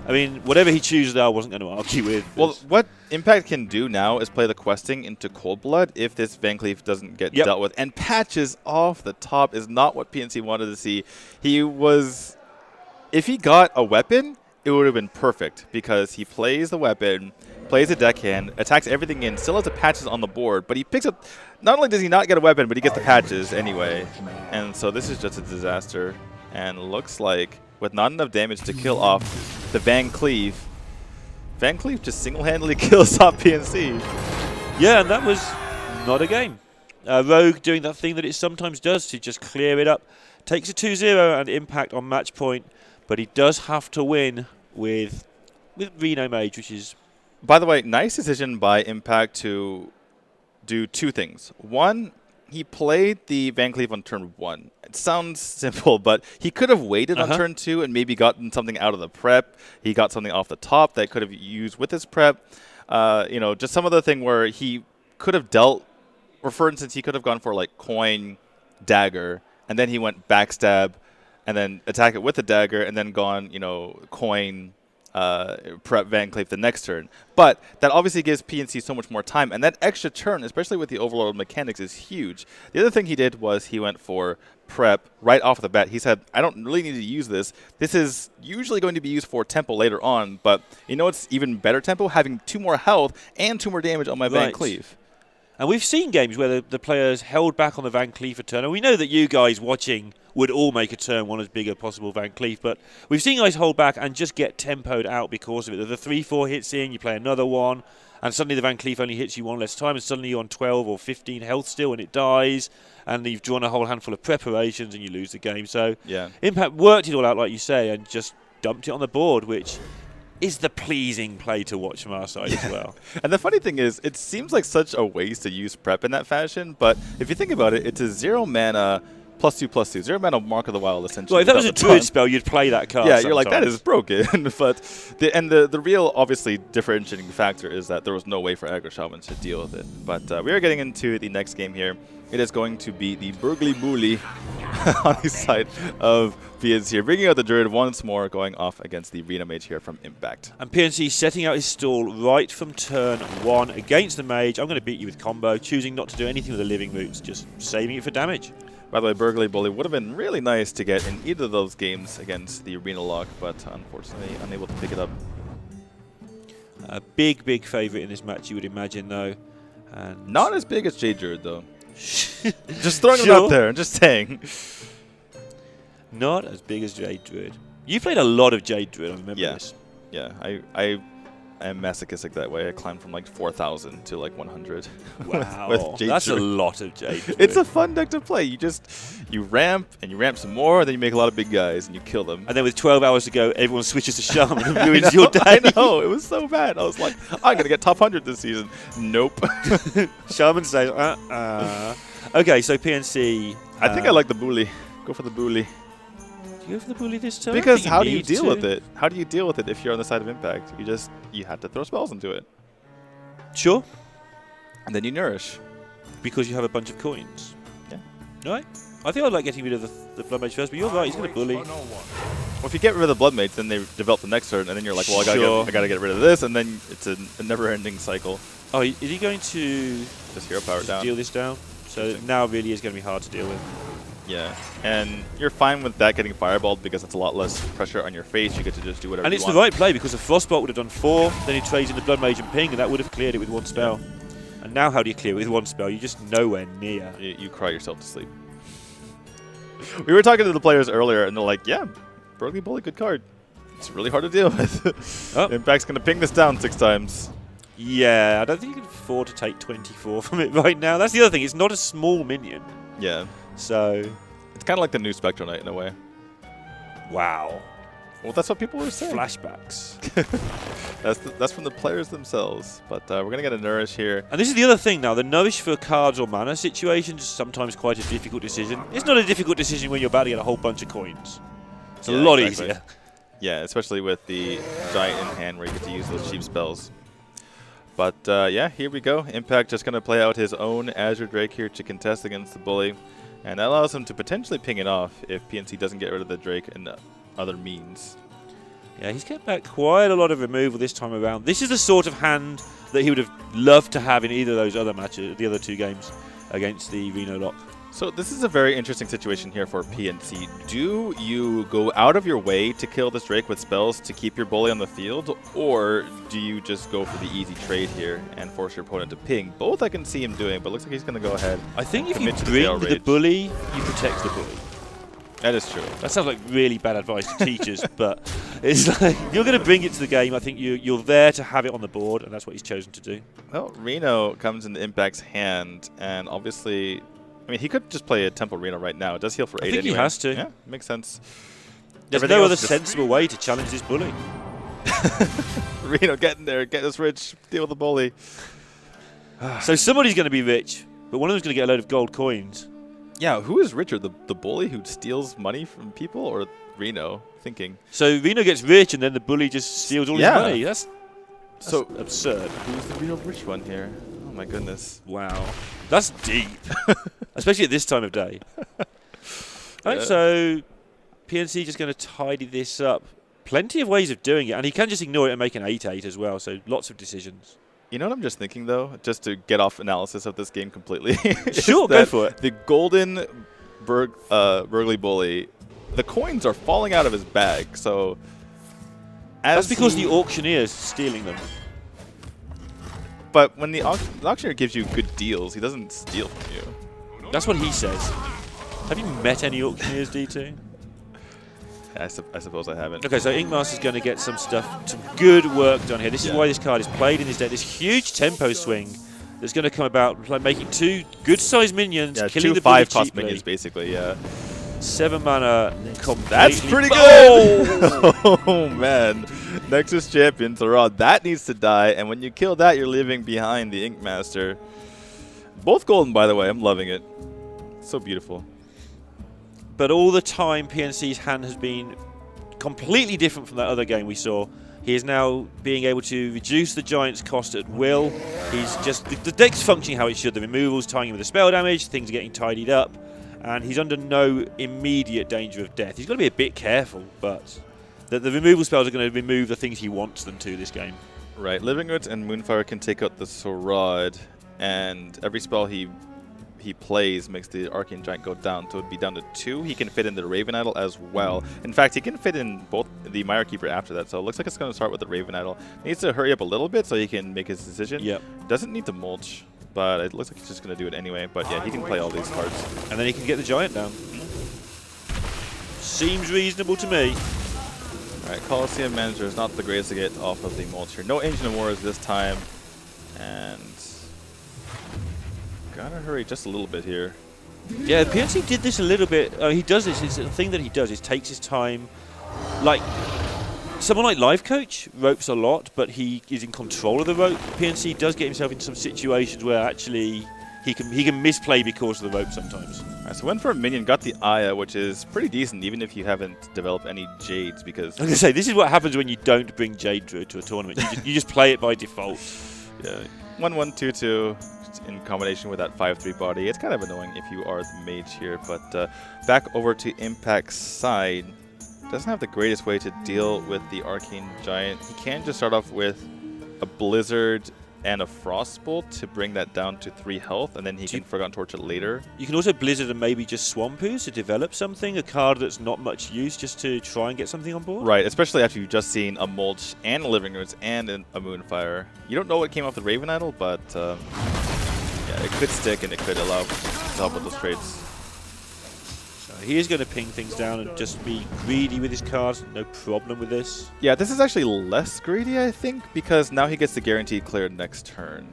I mean, whatever he chooses, I wasn't going to argue with. Well, what Impact can do now is play the questing into Cold Blood if this Van Cleef doesn't get dealt with. And Patches off the top is not what PNC wanted to see. If he got a weapon, it would have been perfect because he plays the weapon, plays a deckhand, attacks everything in, still has the Patches on the board, but he picks up, not only does he not get a weapon, but he gets the Patches anyway. And so this is just a disaster. And looks like with not enough damage to kill off the Van Cleef just single-handedly kills off PNC. Yeah, and that was not a game. Rogue doing that thing that it sometimes does to just clear it up. Takes a 2-0 and Impact on match point, but he does have to win with Reno Mage, which is... By the way, nice decision by Impact to do two things. One, he played the Van Cleef on turn 1. It sounds simple, but he could have waited on turn 2 and maybe gotten something out of the prep. He got something off the top that could have used with his prep. Just some other thing where he could have dealt, or for instance, he could have gone for like coin, dagger, and then he went backstab, and then attack it with the dagger, and then gone, coin, prep Van Cleef the next turn. But that obviously gives PNC so much more time, and that extra turn, especially with the overload mechanics, is huge. The other thing he did was he went for prep right off the bat. He said, I don't really need to use this. This is usually going to be used for tempo later on, but it's even better tempo? Having 2 more health and 2 more damage on my Van Cleef. And we've seen games where the players held back on the Van Cleef a turn, and we know that you guys watching would all make a turn 1 as big as possible Van Cleef, but we've seen guys hold back and just get tempoed out because of it. The 3-4 hits in, you play another one, and suddenly the Van Cleef only hits you 1 less time, and suddenly you're on 12 or 15 health still, and it dies, and you've drawn a whole handful of preparations, and you lose the game. So Impact worked it all out, like you say, and just dumped it on the board, which is the pleasing play to watch from our side as well. And the funny thing is, it seems like such a waste to use prep in that fashion, but if you think about it, it's a 0 mana +2/+2, 0 mana Mark of the Wild essentially. Well, if that was a druid spell, you'd play that card. Yeah, you're like, that is broken. But the real, obviously, differentiating factor is that there was no way for Aggro Shaman to deal with it. But we are getting into the next game here. It is going to be the Burgly Bully on the side of PNC here, bringing out the Druid once more, going off against the Reno Mage here from Impact. And PNC setting out his stall right from turn 1 against the Mage. I'm going to beat you with combo, choosing not to do anything with the living roots, just saving it for damage. By the way, Burgly Bully would have been really nice to get in either of those games against the Arena Lock, but unfortunately unable to pick it up. A big favourite in this match, you would imagine, though. And not as big as Jade Druid, though. Just throwing it out there, just saying. Not as big as Jade Druid. You played a lot of Jade Druid, I remember this. Yeah, I am masochistic that way. I climbed from like 4,000 to like 100. Wow, with Jade that's Druid. a lot of Jade Druid. It's a fun deck to play. You ramp, and you ramp some more, and then you make a lot of big guys, and you kill them. And then with 12 hours to go, everyone switches to Shaman and ruins your day. I know, it was so bad. I was like, I'm going to get top 100 this season. Nope. Shaman says, Okay, so PNC... I think I like the Bully. Go for the Bully. Do you go for the Bully this time? Because how do you deal with it? How do you deal with it if you're on the side of Impact? You have to throw spells into it. Sure. And then you nourish. Because you have a bunch of coins. Yeah. Right? I think I'd like getting rid of the Blood Mage first, but you're right, he's going to Bully. Well, if you get rid of the Blood Mage, then they develop the next turn, and then you're like, well, I gotta get rid of this, and then it's a never-ending cycle. Oh, is he going to just hero power down? Deal this down? So now really is going to be hard to deal with. Yeah, and you're fine with that getting fireballed because it's a lot less pressure on your face. You get to just do whatever you want. And it's the right play because the Frostbolt would have done 4, then he trades in the Blood Mage and Ping, and that would have cleared it with 1 spell. Yeah. And now how do you clear it with 1 spell? You're just nowhere near. You cry yourself to sleep. We were talking to the players earlier, and they're like, yeah, Burgly Bully, good card. It's really hard to deal with. Impact's going to ping this down 6 times. Yeah, I don't think you can afford to take 24 from it right now. That's the other thing. It's not a small minion. Yeah. So... It's kind of like the new Spectral Knight in a way. Wow. Well, that's what people were saying. Flashbacks. That's from the players themselves. But we're going to get a Nourish here. And this is the other thing now. The Nourish for cards or mana situation is sometimes quite a difficult decision. It's not a difficult decision when you're about to get a whole bunch of coins. It's a lot easier. Yeah, especially with the Giant in hand where you get to use those cheap spells. But yeah, here we go. Impact just going to play out his own Azure Drake here to contest against the Bully. And that allows him to potentially ping it off if PNC doesn't get rid of the Drake in other means. Yeah, he's kept back quite a lot of removal this time around. This is the sort of hand that he would have loved to have in either of those other matches, the other two games against the Reno Lock. So this is a very interesting situation here for PNC. Do you go out of your way to kill this Drake with spells to keep your Bully on the field, or do you just go for the easy trade here and force your opponent to ping? Both I can see him doing, but looks like he's going to go ahead. I think if you bring the Bully, you protect the Bully. That is true. That sounds like really bad advice to teachers, but it's like you're going to bring it to the game. I think you're there to have it on the board, and that's what he's chosen to do. Well, Reno comes into Impact's hand, and obviously, I mean, he could just play a Temple Reno right now. It does heal for 8 I think anyway. he has to. Yeah, makes sense. There's no other sensible way to challenge this Bully. Reno, get in there, get us rich, deal with the Bully. So somebody's going to be rich, but one of them's going to get a load of gold coins. Yeah, who is richer, the Bully who steals money from people, or Reno? Thinking. So Reno gets rich, and then the Bully just steals all his money. That's so absurd. Who's the real rich one here? Oh my goodness! Wow, that's deep, especially at this time of day. Right, so PNC just going to tidy this up. Plenty of ways of doing it, and he can just ignore it and make an 8-8 as well. So lots of decisions. You know what I'm just thinking, though? Just to get off analysis of this game completely. Sure, go for it. The golden Burgly Bully, the coins are falling out of his bag. So that's because the auctioneer's stealing them. But when the auctioneer gives you good deals, he doesn't steal from you. That's what he says. Have you met any auctioneers, D2? I suppose I haven't. Okay, so Inkmaster's going to get some good work done here. This is why this card is played in his deck. This huge tempo swing that's going to come about, like making two good-sized minions, killing the 5-cost minions, basically. Yeah. 7 mana. That's pretty good. Oh man, Nexus Champions are on. That needs to die, and when you kill that, you're leaving behind the Inkmaster. Both golden, by the way. I'm loving it. So beautiful. But all the time, PNC's hand has been completely different from that other game we saw. He is now being able to reduce the Giant's cost at will. He's just the deck's functioning how it should. The removals tying him with the spell damage, things are getting tidied up, and he's under no immediate danger of death. He's got to be a bit careful, but the removal spells are going to remove the things he wants them to this game. Right, Living Roots and Moonfire can take out the Sorad, and every spell he plays makes the Arcane Giant go down, so it would be down to 2. He can fit in the Raven Idol as well. In fact, he can fit in both the Mire Keeper after that, so it looks like it's going to start with the Raven Idol. He needs to hurry up a little bit so he can make his decision. Yep. Doesn't need to mulch, but it looks like he's just going to do it anyway. But yeah, he can play all these cards. And then he can get the Giant down. Seems reasonable to me. Alright, Coliseum Manager is not the greatest to get off of the mulch here. No Ancient of Wars this time, and gotta hurry just a little bit here. Yeah, PNC did this a little bit. He does this. It's a thing that he does. Is takes his time. Like someone like Life Coach ropes a lot, but he is in control of the rope. PNC does get himself in some situations where actually he can misplay because of the rope sometimes. Alright, so went for a minion, got the Aya, which is pretty decent, even if you haven't developed any Jades. Because I was gonna say this is what happens when you don't bring Jade Druid to a tournament. You just play it by default. Yeah, 1-1-2-2. In combination with that 5-3 body. It's kind of annoying if you are the mage here, but back over to Impact's side. Doesn't have the greatest way to deal with the Arcane Giant. He can just start off with a Blizzard and a Frostbolt to bring that down to 3 health, and then he can Forgotten Torch it later. You can also Blizzard and maybe just Swampu to develop something, a card that's not much use, just to try and get something on board. Right, especially after you've just seen a Mulch and a Living Roots and a Moonfire. You don't know what came off the Raven Idol, but yeah, it could stick and it could allow to help with those trades. So he is going to ping things down and just be greedy with his cards. No problem with this. Yeah, this is actually less greedy, I think, because now he gets the guaranteed clear next turn.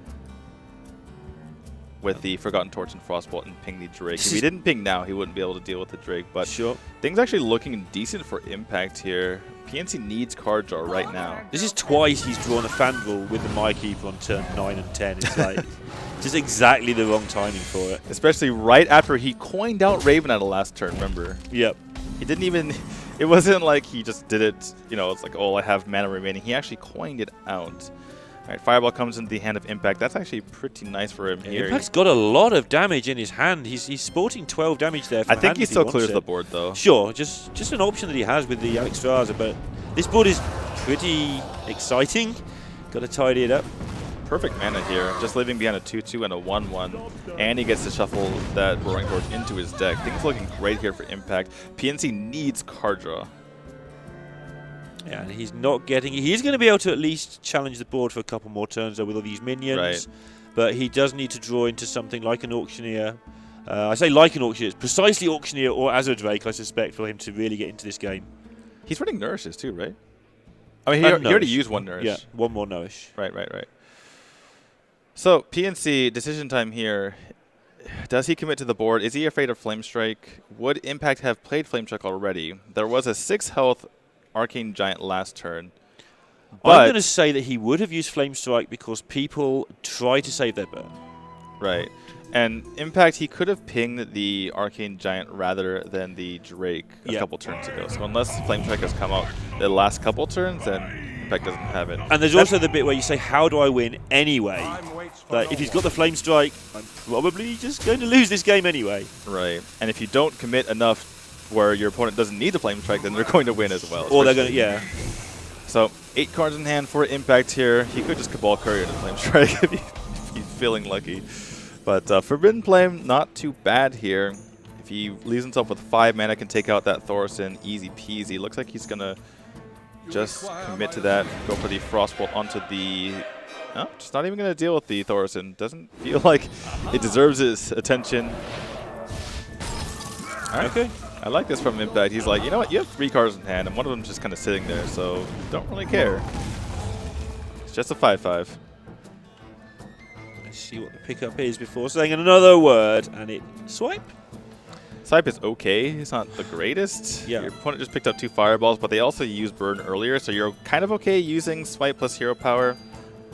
with the Forgotten Torch and Frostbolt and ping the Drake. If he didn't ping now, he wouldn't be able to deal with the Drake. But sure. Things actually looking decent for Impact here. PNC needs card draw right now. This is twice he's drawn a Fandral with the Mykeeper on turn 9 and 10. It's like just exactly the wrong timing for it. Especially right after he coined out Raven at the last turn, remember? Yep. He didn't even... It wasn't like he just did it, you know, it's like, oh, I have mana remaining. He actually coined it out. All right, Fireball comes into the hand of Impact. That's actually pretty nice for him here. Impact's got a lot of damage in his hand. He's sporting 12 damage there. I think he still clears the board, though. Sure, just an option that he has with the Alexstrasza, but this board is pretty exciting. Got to tidy it up. Perfect mana here, just leaving behind a 2-2 and a 1-1, and he gets to shuffle that Roaring Torch into his deck. Things looking great here for Impact. PNC needs card draw. Yeah, and he's not getting... He's going to be able to at least challenge the board for a couple more turns, though, with all these minions. Right. But he does need to draw into something like an Auctioneer. I say like an Auctioneer. It's precisely Auctioneer or Azure Drake, I suspect, for him to really get into this game. He's running Nourishes too, right? I mean, he already used one Nourish. Yeah, one more Nourish. Right. So, PNC, decision time here. Does he commit to the board? Is he afraid of Flame Strike? Would Impact have played Flame Strike already? There was a 6 health Arcane Giant last turn. But I'm going to say that he would have used Flame Strike because people try to save their burn. Right. And Impact, he could have pinged the Arcane Giant rather than the Drake a couple turns ago. So unless Flame Strike has come out the last couple turns, then Impact doesn't have it. And there's also the bit where you say, how do I win anyway? Like, if he's got the Flame Strike, I'm probably just going to lose this game anyway. Right. And if you don't commit enough where your opponent doesn't need the Flame Strike, then they're going to win as well. Or they're going to, yeah. So, 8 cards in hand for Impact here. He could just Cabal Courier the Flame Strike if he's feeling lucky. But Forbidden Flame, not too bad here. If he leaves himself with 5 mana, can take out that Thaurissan easy peasy. Looks like he's going to just commit to that, go for the Frostbolt onto the... No, just not even going to deal with the Thaurissan. Doesn't feel like it deserves his attention. All right. Okay. I like this from Impact. He's like, you know what? You have 3 cards in hand, and one of them's just kind of sitting there, so don't really care. It's just a 5/5. Let's see what the pickup is before saying another word, and it swipe. Swipe is okay. It's not the greatest. Yeah. Your opponent just picked up 2 fireballs, but they also used burn earlier, so you're kind of okay using swipe plus hero power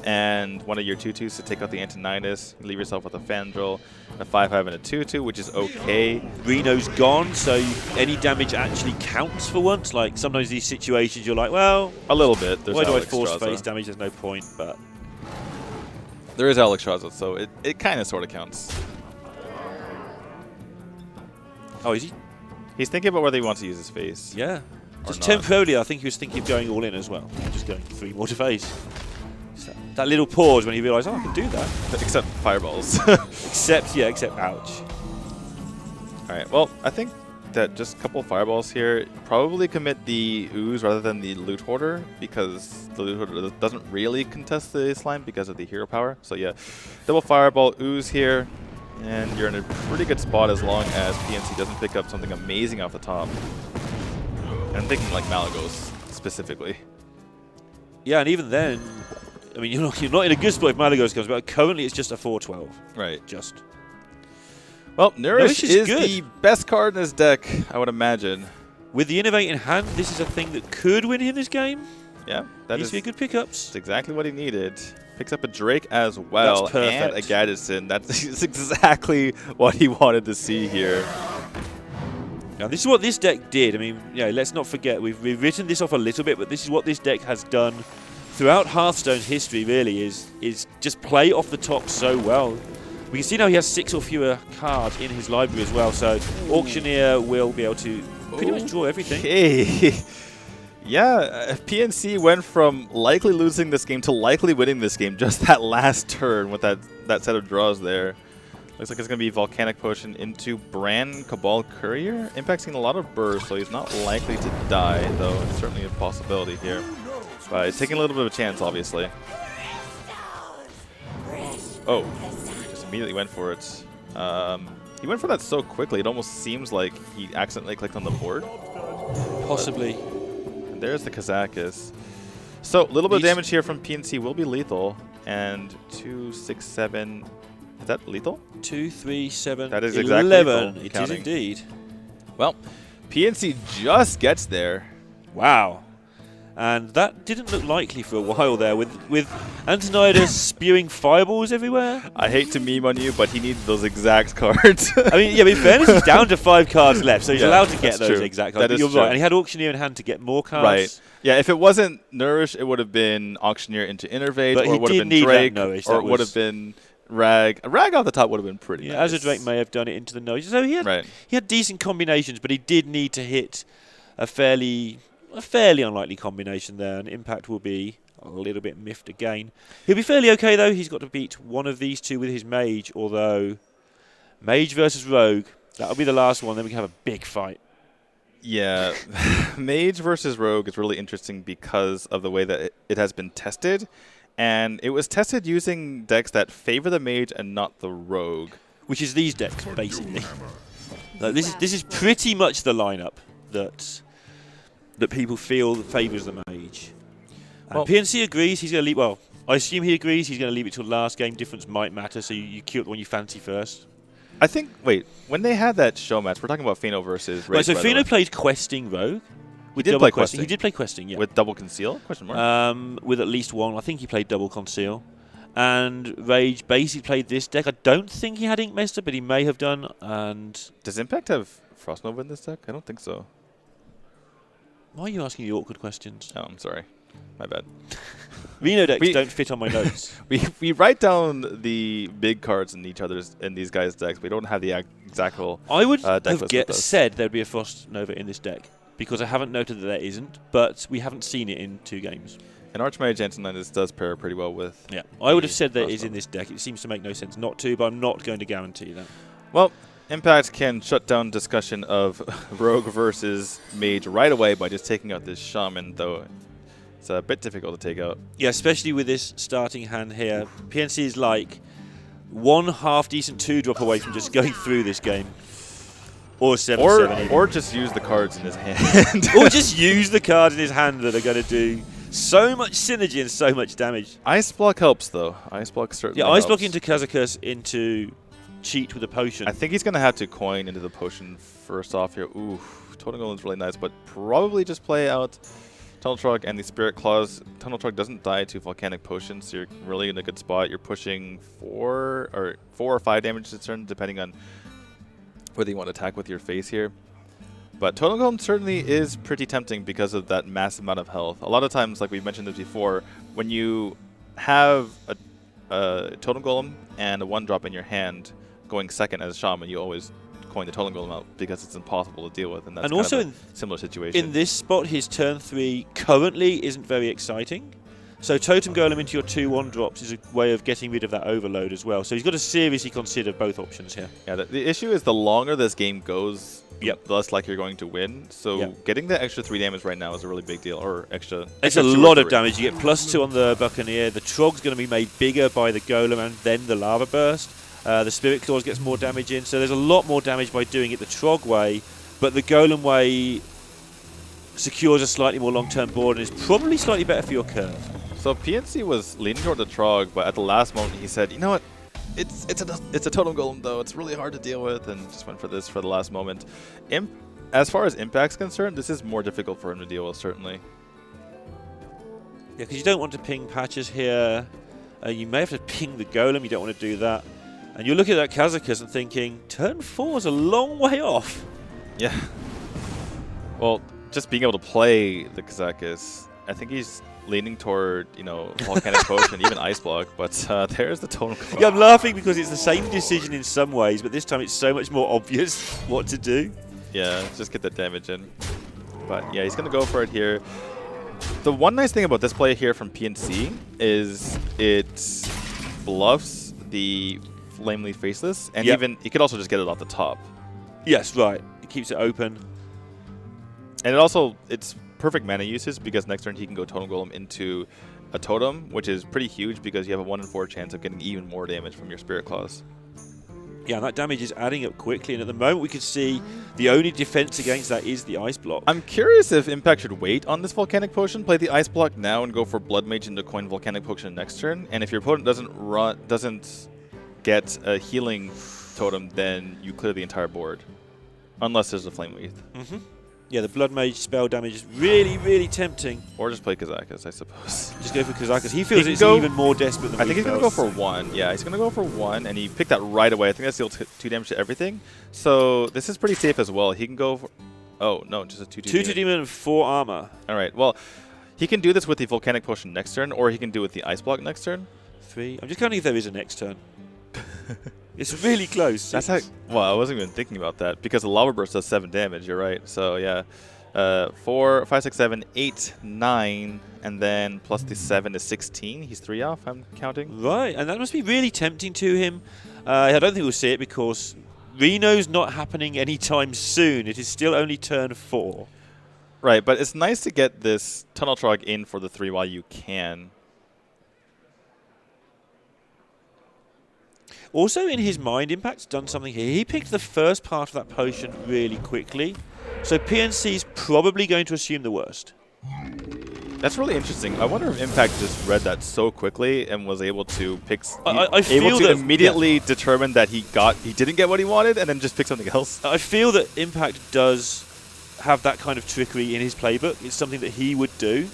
and one of your 2/2s to take out the Antonidas. You leave yourself with a Fandral, a 5/5, and a 2/2, which is okay. Reno's gone, so any damage actually counts for once. Like, sometimes these situations you're like, well, a little bit. There's why do I Alex force Straza. face damage? There's no point, but... There is Alexstrasza, so it kind of sort of counts. Oh, is he? He's thinking about whether he wants to use his face. Yeah. Just not. temporarily, I think he was thinking of going all in as well. Just going 3 more to face. That little pause when he realised, oh, I can do that. Except fireballs. except ouch. All right, well, I think that just a couple of fireballs here, probably commit the ooze rather than the loot hoarder, because the loot hoarder doesn't really contest the slime because of the hero power. So yeah, double fireball ooze here, and you're in a pretty good spot as long as PNC doesn't pick up something amazing off the top. And I'm thinking like Malagos specifically. Yeah, and even then, I mean, you're not in a good spot if Malagos comes, but currently it's just a 4/12. Right. Just. Well, Nourish is good. the best card in his deck, I would imagine. With the Innovate in hand, this is a thing that could win him this game. Yeah, that Needs is to be good pickups. That's exactly what he needed. Picks up a Drake as well, That's perfect. and a Gaddison. That's exactly what he wanted to see here. Now, this is what this deck did. I mean, yeah, let's not forget, we've written this off a little bit, but this is what this deck has done throughout Hearthstone's history, really, is just play off the top so well. We can see now he has 6 or fewer cards in his library as well, so Auctioneer will be able to pretty much draw everything. Okay. Yeah, PNC went from likely losing this game to likely winning this game just that last turn with that set of draws there. Looks like it's going to be Volcanic Potion into Bran Cabal Courier. Impact's seen a lot of bursts, so he's not likely to die, though it's certainly a possibility here. But he's taking a little bit of a chance, obviously. Oh, just immediately went for it. He went for that so quickly, it almost seems like he accidentally clicked on the board. Possibly. And there's the Kazakus. So, a little bit of damage here from PNC will be lethal. And 2, 6, 7, Is that lethal? 2, 3, 7, That is 11. exactly lethal, It counting. is indeed. Well, PNC just gets there. Wow. And that didn't look likely for a while there, with Antonidas spewing fireballs everywhere. I hate to meme on you, but he needs those exact cards. I mean, yeah, but in fairness, he's down to 5 cards left, so he's Yeah, allowed to get that's those true. exact That cards. But is you're true. right, and he had Auctioneer in hand to get more cards. Right. Yeah, if it wasn't Nourish, it would have been Auctioneer into Innervate, But or he it would did have been need that Drake, Nourish, or that it would was- have been Rag. A Rag off the top would have been pretty Yeah, nice. Azure Drake may have done it into the nose. So he had decent combinations, but he did need to hit a fairly unlikely combination there, and Impact will be a little bit miffed again. He'll be fairly okay, though. He's got to beat one of these two with his Mage, although Mage versus Rogue, that'll be the last one, then we can have a big fight. Yeah, Mage versus Rogue is really interesting because of the way that it has been tested, and it was tested using decks that favor the Mage and not the Rogue. Which is these decks, basically. This is pretty much the lineup that people feel favours the Mage. And Well- PNC agrees he's going to leave. Well, I assume he agrees he's going to leave it till last game. Difference might matter, so you queue up the one you fancy first. I think, wait, when they had that show match, we're talking about Pheno versus Rage, Right, so by the way. Pheno played Questing Rogue. With did double play questing. Questing. He did play Questing, yeah. With double conceal? Question mark. With at least one. I think he played double Conceal. And Rage basically played this deck. I don't think he had Inkmaster, but he may have done. And Does Impact have Frost Nova in this deck? I don't think so. why are you asking the awkward questions? Oh, I'm sorry. My bad. Reno decks We- don't fit on my notes. We write down the big cards in these guys' decks. We don't have the exact I would deck have list with us. said there'd be a Frost Nova in this deck, because I haven't noted that there isn't, but we haven't seen it in 2 games. And Archmage Antonidas does pair pretty well with. Yeah, I would have said there Frost is in Nova. this deck. It seems to make no sense not to, but I'm not going to guarantee that. Well, Impact can shut down discussion of Rogue versus Mage right away by just taking out this Shaman, though it's a bit difficult to take out. Yeah, especially with this starting hand here. PNC is like one half-decent 2-drop away from just going through this game. Or 7-7 even. Or just use the cards in his hand. Or just use the cards in his hand that are going to do so much synergy and so much damage. Ice Block helps, though. Ice Block certainly Yeah, helps. Ice Block into Kazakus into cheat with a potion. I think he's going to have to coin into the potion first off here. Ooh, Totem Golem's really nice, but probably just play out Tunnel Trog and the Spirit Claws. Tunnel Trog doesn't die to Volcanic Potion, so you're really in a good spot. You're pushing 4 or 5 damage to turn, depending on whether you want to attack with your face here. But Totem Golem certainly is pretty tempting because of that massive amount of health. A lot of times, like we mentioned this before, when you have a Totem Golem and a 1-drop in your hand going second as a Shaman, you always coin the Totem Golem out because it's impossible to deal with, and that's And kind also of a similar situation. in this spot, his turn 3 currently isn't very exciting. So Totem Golem into your 2-1 drops is a way of getting rid of that overload as well. So he's got to seriously consider both options here. Yeah, the issue is the longer this game goes, Yep. the less likely you're going to win. So Yep. getting the extra 3 damage right now is a really big deal, or extra. It's extra a 2 or lot of 3. damage. You get +2 on the Buccaneer. The Trog's going to be made bigger by the Golem and then the Lava Burst. The Spirit Claws gets more damage in. So there's a lot more damage by doing it the Trog way. But the Golem way secures a slightly more long-term board and is probably slightly better for your curve. So PNC was leaning toward the Trog, but at the last moment he said, you know what, it's a Totem Golem though, it's really hard to deal with, and just went for this for the last moment. As far as Impact's concerned, this is more difficult for him to deal with, certainly. Yeah, because you don't want to ping patches here. You may have to ping the Golem, you don't want to do that. And you're looking at that Kazakus and thinking, turn 4 is a long way off. Yeah. Well, just being able to play the Kazakus, I think he's leaning toward, Volcanic Potion, even Ice Block, but there's the Totem Golem. Yeah, I'm laughing because it's the same decision in some ways, but this time it's so much more obvious what to do. Yeah, just get that damage in. But yeah, he's going to go for it here. The one nice thing about this play here from PNC is it bluffs the Flamely Faceless, and Yep. even you could also just get it off the top. Yes, right. It keeps it open. And it's perfect mana usage because next turn he can go Totem Golem into a Totem, which is pretty huge because you have a 1 in 4 chance of getting even more damage from your Spirit Claws. Yeah, and that damage is adding up quickly, and at the moment we can see the only defense against that is the Ice Block. I'm curious if Impact should wait on this Volcanic Potion, play the Ice Block now, and go for Blood Mage into coin Volcanic Potion next turn. And if your opponent doesn't get a healing totem, then you clear the entire board. Unless there's a Flame Wreath. Mm-hmm. Yeah, the Blood Mage spell damage is really, really tempting. Or just play Kazakus, I suppose. Just go for Kazakus. He feels it's even more desperate than I think he's going to go for 1. Yeah, he's going to go for 1, and he picked that right away. I think that's deals 2 damage to everything. So this is pretty safe as well. He can go for... Oh, no, just a 2/2 2/2 demon and 4 armor. All right, well, he can do this with the Volcanic Potion next turn, or he can do it with the Ice Block next turn. 3. I'm just counting if there is a next turn. It's really close. That's how... Well, I wasn't even thinking about that, because the Lava Burst does 7 damage, you're right. So, yeah. 4, 5, 6, 7, 8, 9, and then plus the 7 is 16. He's 3 off, I'm counting. Right, and that must be really tempting to him. I don't think we'll see it because Reno's not happening anytime soon. It is still only turn 4. Right, but it's nice to get this Tunnel Trog in for the 3 while you can. Also, in his mind, Impact's done something here. He picked the first part of that potion really quickly. So PNC's probably going to assume the worst. That's really interesting. I wonder if Impact just read that so quickly and was able to pick... I feel that immediately determine that he didn't get what he wanted and then just pick something else. I feel that Impact does have that kind of trickery in his playbook. It's something that he would do.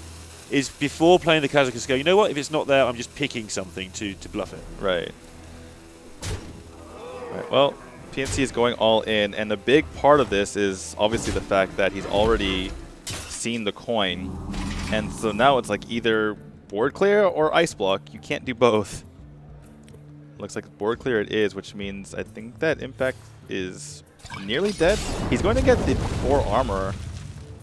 Is before playing the Kazakus go, you know what, if it's not there, I'm just picking something to bluff it. Right. Right. Well, PNC is going all in, and a big part of this is obviously the fact that he's already seen the coin, and so now it's like either board clear or ice block. You can't do both. Looks like board clear it is, which means I think that Impact is nearly dead. He's going to get the 4 armor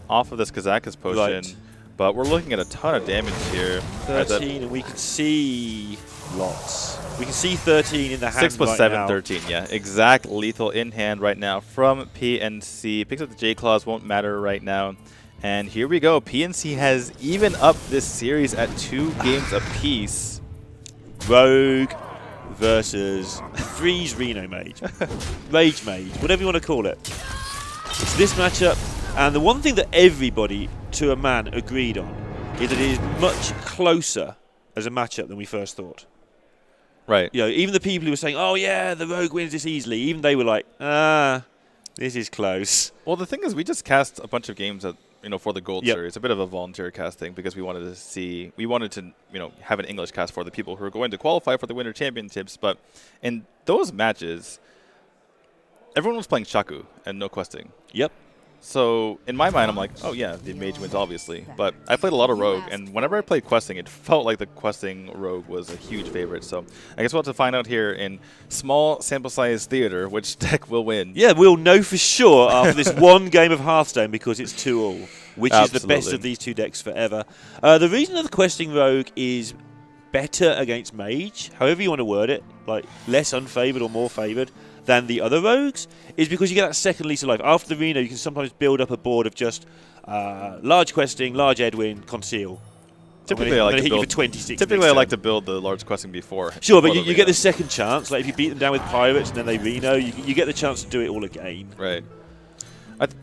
off of this Kazakus potion, right. But we're looking at a ton of damage here. 13, and we can see lots. We can see 13 in the hand 6 plus right 7, now. 13, yeah. Exact lethal in hand right now from PNC. Picks up the J-Claws, won't matter right now. And here we go. PNC has even up this series at 2 games apiece. Rogue versus Freeze Reno Mage. Rage Mage, whatever you want to call it. It's this matchup, and the one thing that everybody, to a man, agreed on is that it is much closer as a matchup than we first thought. Right. You know, even the people who were saying, oh yeah, the Rogue wins this easily, even they were like, this is close. Well, the thing is, we just cast a bunch of games at, for the Gold Series. A bit of a volunteer casting because we wanted to have an English cast for the people who are going to qualify for the Winter Championships. But in those matches, everyone was playing Shaku and no questing. Yep. So in my mind, I'm like, oh yeah, the mage wins obviously. But I played a lot of rogue, and whenever I played questing, it felt like the questing rogue was a huge favorite. So I guess we'll have to find out here in small sample size theater which deck will win. Yeah, we'll know for sure after this one game of Hearthstone because it's 2-all, which is the best of these 2 decks forever. The reason that the questing rogue is better against mage, however you want to word it, like less unfavored or more favored than the other rogues, is because you get that second lease of life. After the Reno, you can sometimes build up a board of just large questing, large Edwin, conceal. Typically, I like to build the large questing before. Sure, but you get the second chance. Like if you beat them down with pirates and then they Reno, you get the chance to do it all again. Right.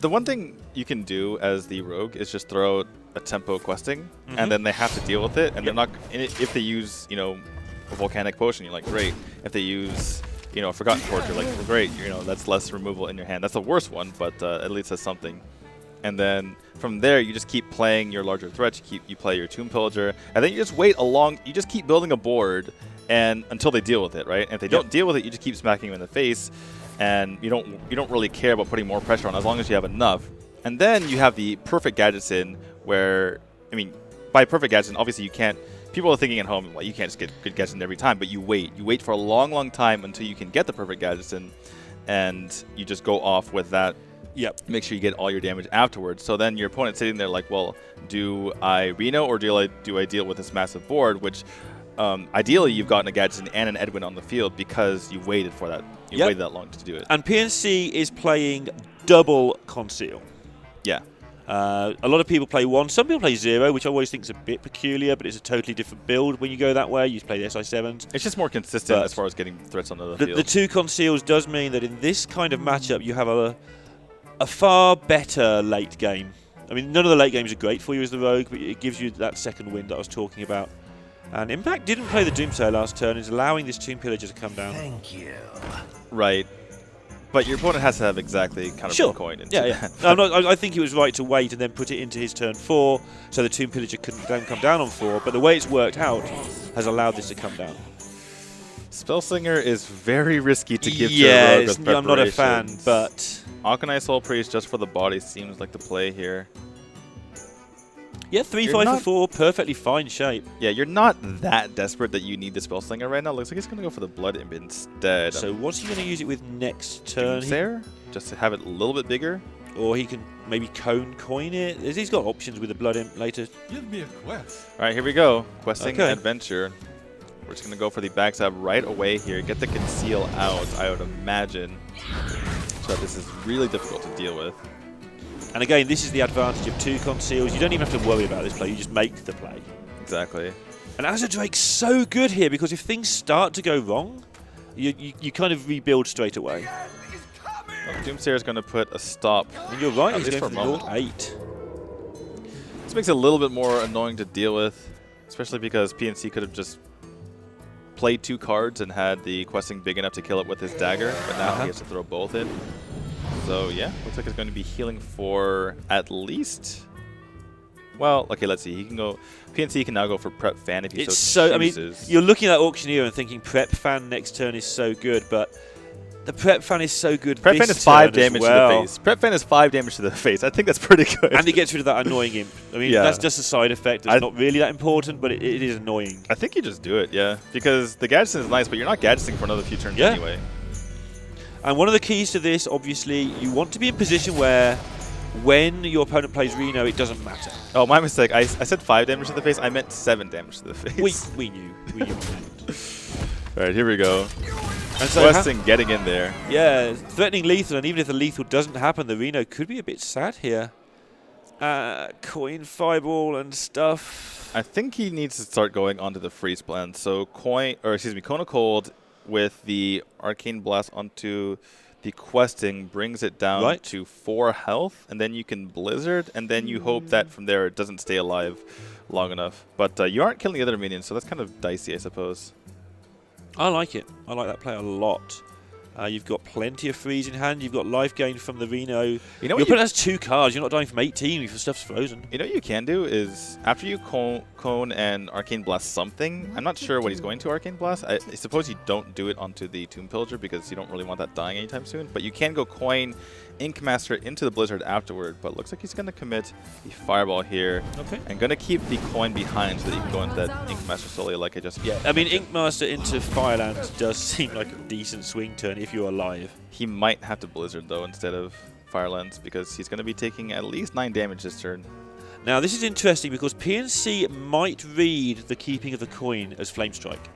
The one thing you can do as the rogue is just throw a tempo questing, and then they have to deal with it. And they're not. If they use a volcanic potion, you're like great. If they use a Forgotten Torch, you're like great. That's less removal in your hand. That's the worst one, but at least that's something. And then from there, you just keep playing your larger threats. You play your Tomb Pillager, and then you just wait along. You just keep building a board, and until they deal with it, right? And if they don't deal with it, you just keep smacking them in the face, and you don't really care about putting more pressure on as long as you have enough. And then you have the perfect gadgets in where, by perfect gadgets, obviously you can't. People are thinking at home, well, you can't just get good gadgets in every time, but you wait. You wait for a long, long time until you can get the perfect gadgets in, and you just go off with that. Yep. Make sure you get all your damage afterwards. So then your opponent's sitting there like, well, do I Reno or do I deal with this massive board? Which ideally you've gotten a gadget and an Edwin on the field because you waited for that. You waited that long to do it. And PNC is playing double conceal. Yeah. A lot of people play 1. Some people play 0, which I always think is a bit peculiar, but it's a totally different build when you go that way. You play the SI7s. It's just more consistent as far as getting threats on the field. The 2 conceals does mean that in this kind of matchup, you have a far better late game. None of the late games are great for you as the rogue, but it gives you that second wind that I was talking about. And Impact didn't play the Doomsayer last turn, is allowing this Tomb Pillager to come down. Thank you. Right. But your opponent has to have exactly kind of Sure. coin into Yeah. that. I think it was right to wait and then put it into his turn 4, so the Tomb Pillager couldn't then come down on 4. But the way it's worked out has allowed this to come down. Spellslinger is very risky to give to a rogue with I'm not a fan, preparations. but Alkanai Soul Priest just for the body seems like the play here. yeah, 3-5 for 4, perfectly fine shape. Yeah, you're not that desperate that you need the Spellslinger right now. Looks like he's going to go for the Blood Imp instead. So what's he going to use it with next turn? Doomsayer? Just to have it a little bit bigger? Or he can maybe coin it. He's got options with the Blood Imp later. Give me a quest. All right, here we go. Questing Okay. Adventure. We're just going to go for the backstab right away here. Get the Conceal out, I would imagine. So this is really difficult to deal with. And again, this is the advantage of 2 conceals. You don't even have to worry about this play. You just make the play. Exactly. And Azure Drake's so good here because if things start to go wrong, you kind of rebuild straight away. Well, Doomsayer is going to put a stop. And you're right, At he's least going for a for moment. 8. This makes it a little bit more annoying to deal with, especially because PNC could have just played 2 cards and had the questing big enough to kill it with his dagger, but now he has to throw both in. So yeah, looks like it's going to be healing for at least. Well, okay, let's see. He can go. PNC can now go for Prep Fan if he so I mean, chooses. you're looking at Auctioneer and thinking Prep Fan next turn is so good, but the Prep Fan is so good. Prep this Fan is 5 turn as damage well. to the face. Prep Fan is 5 damage to the face. I think that's pretty good. And he gets rid of that annoying imp. I mean, Yeah. that's just a side effect. It's not really that important, but it is annoying. I think you just do it, yeah. Because the Gadgeting is nice, but you're not Gadgeting for another few turns Yeah. anyway. And one of the keys to this, obviously, you want to be in a position where when your opponent plays Reno, it doesn't matter. Oh, my mistake. I said 5 damage to the face. I meant 7 damage to the face. We knew. We knew. All right, here we go. And so Questing getting in there. yeah, threatening lethal, and even if the lethal doesn't happen, the Reno could be a bit sad here. Coin, fireball, and stuff. I think he needs to start going onto the freeze plan. So Cone of Cold with the Arcane Blast onto the questing brings it down to 4 health, and then you can Blizzard, and then you hope that from there it doesn't stay alive long enough. But you aren't killing the other minions, so that's kind of dicey, I suppose. I like it. I like that play a lot. You've got plenty of freeze in hand. You've got life gain from the Reno. You know Your what opponent has 2 cards. You're not dying from 18 if the stuff's frozen. You know what you can do is, after you Cone and Arcane Blast something, I'm not sure what he's going to Arcane Blast. I suppose you don't do it onto the Tomb Pillager because you don't really want that dying anytime soon. But you can go coin Ink Master into the Blizzard afterward. But it looks like he's going to commit the Fireball here. Okay. And going to keep the coin behind so that you can go into that Ink Master slowly like I just I mean, Ink Master into Firelands does seem like a decent swing turn if you're alive. He might have to Blizzard, though, instead of Firelens, because he's going to be taking at least 9 damage this turn. Now, this is interesting because PNC might read the keeping of the coin as Flame Strike.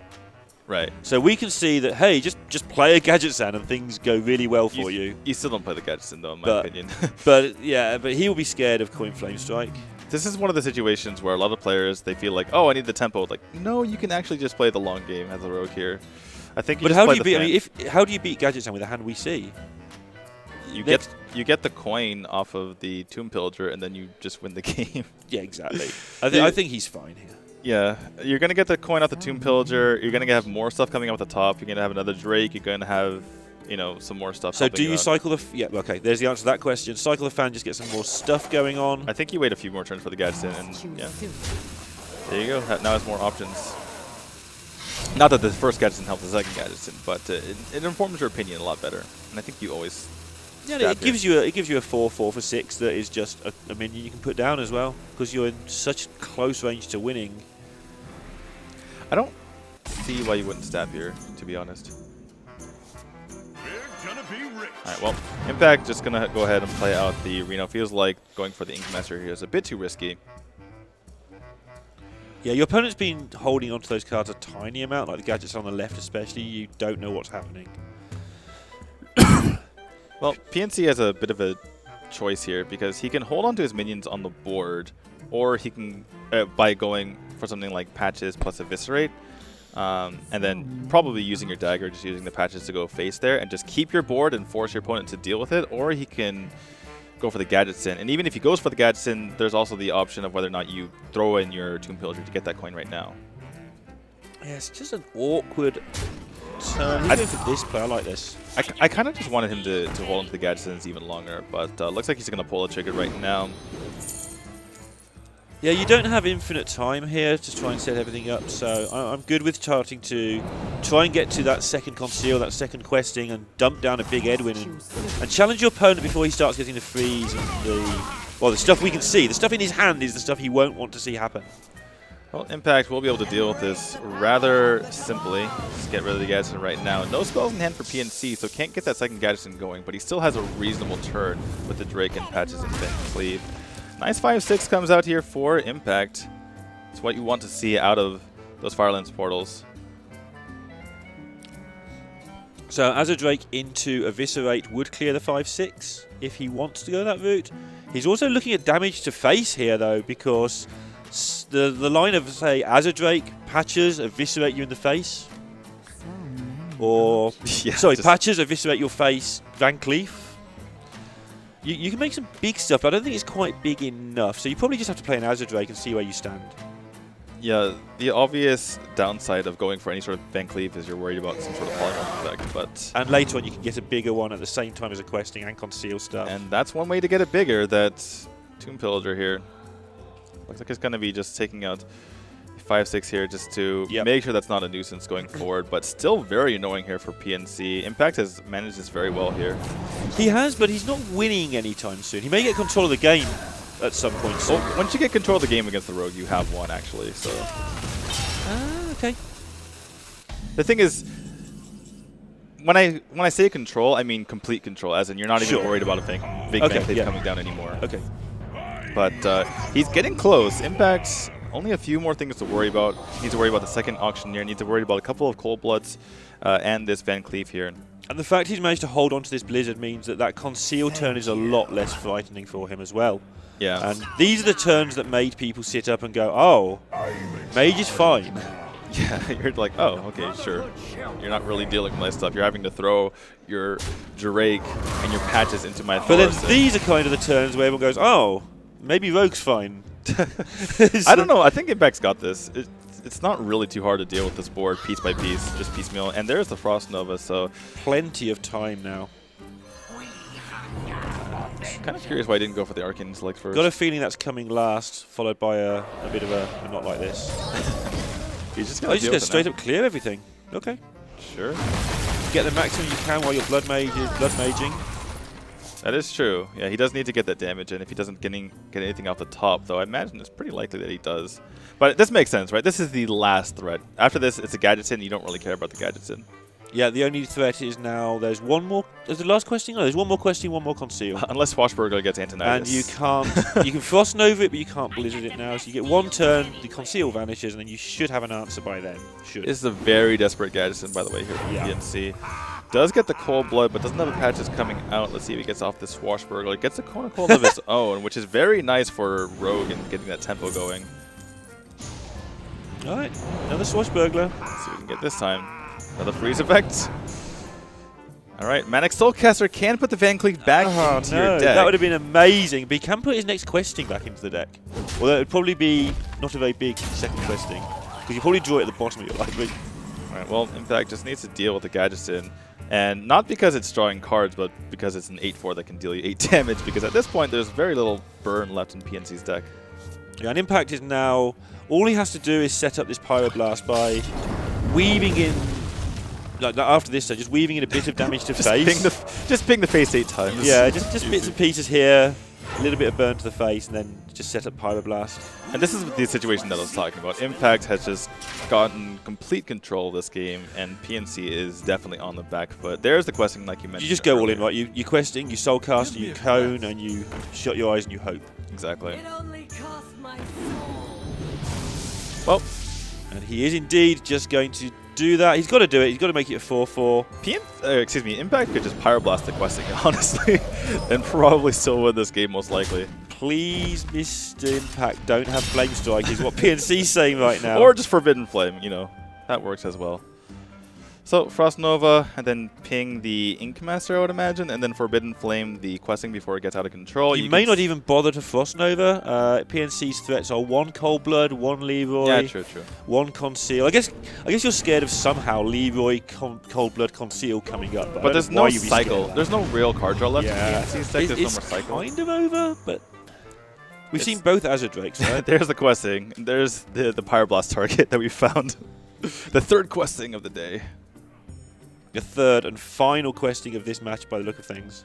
Right. So we can see that, hey, just play a Gadget Sand and things go really well for you. You still don't play the Gadgeting, though, in my opinion. but he will be scared of Coin Flame Strike. This is one of the situations where a lot of players, they feel like, oh, I need the tempo. Like, no, you can actually just play the long game as a rogue here. I think you But just how play do you the beat? fan. I mean, how do you beat Gadget Sand with a hand we see? You get the coin off of the Tomb Pillager, and then you just win the game. Yeah, exactly. I think he's fine here. Yeah, you're going to get the coin off the Tomb Pillager. You're going to have more stuff coming up at the top. You're going to have another Drake. You're going to have, some more stuff. So do you cycle the... yeah, okay, there's the answer to that question. Cycle the fan, just get some more stuff going on. I think you wait a few more turns for the Gadgeting, and yeah. There you go. Now has more options. Not that the first Gadgeting helps the second Gadgeting, but it informs your opinion a lot better. And I think you always... Yeah, it gives you a 4/4 for 6 that is just a minion you can put down as well, because you're in such close range to winning. I don't see why you wouldn't stab here, to be honest. Alright, well, Impact just going to go ahead and play out the Reno. Feels like going for the Ink Master here is a bit too risky. Yeah, your opponent's been holding onto those cards a tiny amount, like the Gadgets on the left especially. You don't know what's happening. Well, PNC has a bit of a choice here because he can hold on to his minions on the board, or he can, by going for something like Patches plus Eviscerate, and then probably using your dagger, just using the Patches to go face there, and just keep your board and force your opponent to deal with it, or he can go for the Gadgeting. And even if he goes for the Gadgeting, there's also the option of whether or not you throw in your Tomb Pillager to get that coin right now. Yeah, it's just an awkward turn. Even for this player, I like this. I kind of just wanted him to hold onto the Gadgetins even longer, but looks like he's going to pull the trigger right now. Yeah, you don't have infinite time here to try and set everything up, so I'm good with charting to try and get to that second conceal, that second questing, and dump down a big Edwin and challenge your opponent before he starts getting the freeze and the stuff we can see. The stuff in his hand is the stuff he won't want to see happen. Well, Impact will be able to deal with this rather simply. Just get rid of the Gadsden right now. No spells in hand for PNC, so can't get that second Gadsden going, but he still has a reasonable turn with the Drake and Patches and Van Cleave. Nice 5-6 comes out here for Impact. It's what you want to see out of those Firelands portals. So as a Drake into Eviscerate would clear the 5-6 if he wants to go that route. He's also looking at damage to face here though, because the line of, say, as a Drake, Patches, Eviscerate you in the face. Or, sorry, Patches, Eviscerate your face, Van Cleef. You can make some big stuff, but I don't think it's quite big enough. So you probably just have to play an Azure Drake and see where you stand. Yeah, the obvious downside of going for any sort of Van Cleave is you're worried about some sort of polymorph effect, but... And later on you can get a bigger one at the same time as a questing and conceal stuff. And that's one way to get it bigger, that Tomb Pillager here. Looks like it's going to be just taking out 5-6 here just to make sure that's not a nuisance going forward, but still very annoying here for PNC. Impact has managed this very well here. He has, but he's not winning anytime soon. He may get control of the game at some point soon. Well, once you get control of the game against the Rogue, you have won, actually. So. Okay. The thing is, when I say control, I mean complete control, as in you're not even worried about a big Van Cleave coming down anymore. Okay. But he's getting close. Impact's only a few more things to worry about. He needs to worry about the second Auctioneer, needs to worry about a couple of Cold Bloods, and this Van Cleave here. And the fact he's managed to hold on to this Blizzard means that conceal turn is a lot less frightening for him as well. Yeah. And these are the turns that made people sit up and go, oh, Mage is fine. Yeah, you're like, oh, okay, sure. You're not really dealing with my stuff. You're having to throw your Drake and your Patches into my But then these are kind of the turns where everyone goes, oh, maybe Rogue's fine. I don't know. I think Impact's got this. It's not really too hard to deal with this board piece by piece, just piecemeal. And there's the Frost Nova, so... Plenty of time now. Kind of curious why I didn't go for the Arcane Select first. Got a feeling that's coming last, followed by a bit of a not like this. He's just going to straight up clear everything. Okay. Sure. Get the maximum you can while your blood maging. That is true. Yeah, he does need to get that damage in if he doesn't get anything off the top, though I imagine it's pretty likely that he does. But this makes sense, right? This is the last threat. After this, it's a Gadgetin. You don't really care about the Gadgetin. Yeah, the only threat is now there's one more. There's the last questing? No, there's one more questing, one more conceal. Unless Swashbuckler gets Antonitis. And you can't. You can Frost Nova it, but you can't Blizzard it now. So you get one turn, the conceal vanishes, and then you should have an answer by then. Should. This is a very desperate Gadgetin, by the way, here from PNC. Does get the Cold Blood, but doesn't have a Patches coming out. Let's see if he gets off the Swashbuckler. It gets a Kona Cold of his own, which is very nice for Rogue and getting that tempo going. Alright, another Swashbuckler. Let's see what we can get this time. Another freeze effect. Alright, Manic Soulcaster can put the Van Cleave back into your deck. That would have been amazing, but he can put his next questing back into the deck. Although it would probably be not a very big second questing, because you probably draw it at the bottom of your library. Alright, well, Impact just needs to deal with the Gadgetin. And not because it's drawing cards, but because it's an 8-4 that can deal you 8 damage, because at this point there's very little burn left in PNC's deck. Yeah, and Impact is now... All he has to do is set up this Pyroblast by weaving in... Like after this, just weaving in a bit of damage to face. Just ping the face 8 times. Yeah, just bits and pieces here, a little bit of burn to the face, and then just set up Pyroblast. And this is the situation that I was talking about. Impact has just gotten complete control of this game, and PNC is definitely on the back foot. There's the questing, like you mentioned. You just go all in, right? You questing, you soulcast, you cone, and you shut your eyes and you hope. Exactly. It only cost my soul. Well, and he is indeed just going to do that. He's got to do it. He's got to make it a 4-4. Impact could just Pyroblast the questing, honestly, and probably still win this game most likely. Please, Mr. Impact, don't have Flame Strike is what PNC's saying right now. Or just Forbidden Flame, you know. That works as well. So Frost Nova, and then ping the Ink Master, I would imagine, and then Forbidden Flame the questing before it gets out of control. You may not even bother to Frost Nova. PNC's threats are 1 Cold Blood, 1 Leroy, Yeah, true. 1 Conceal. I guess you're scared of somehow Leroy, Cold Blood, Conceal coming up. But there's know why no you'd be scared cycle. of that. There's no real card draw left Yeah. in PNC's deck. There's no more cycle. It's kind of over, but we've seen both Azure Drakes, right? There's the questing. And there's the Pyroblast target that we found. The third questing of the day. The third and final questing of this match by the look of things.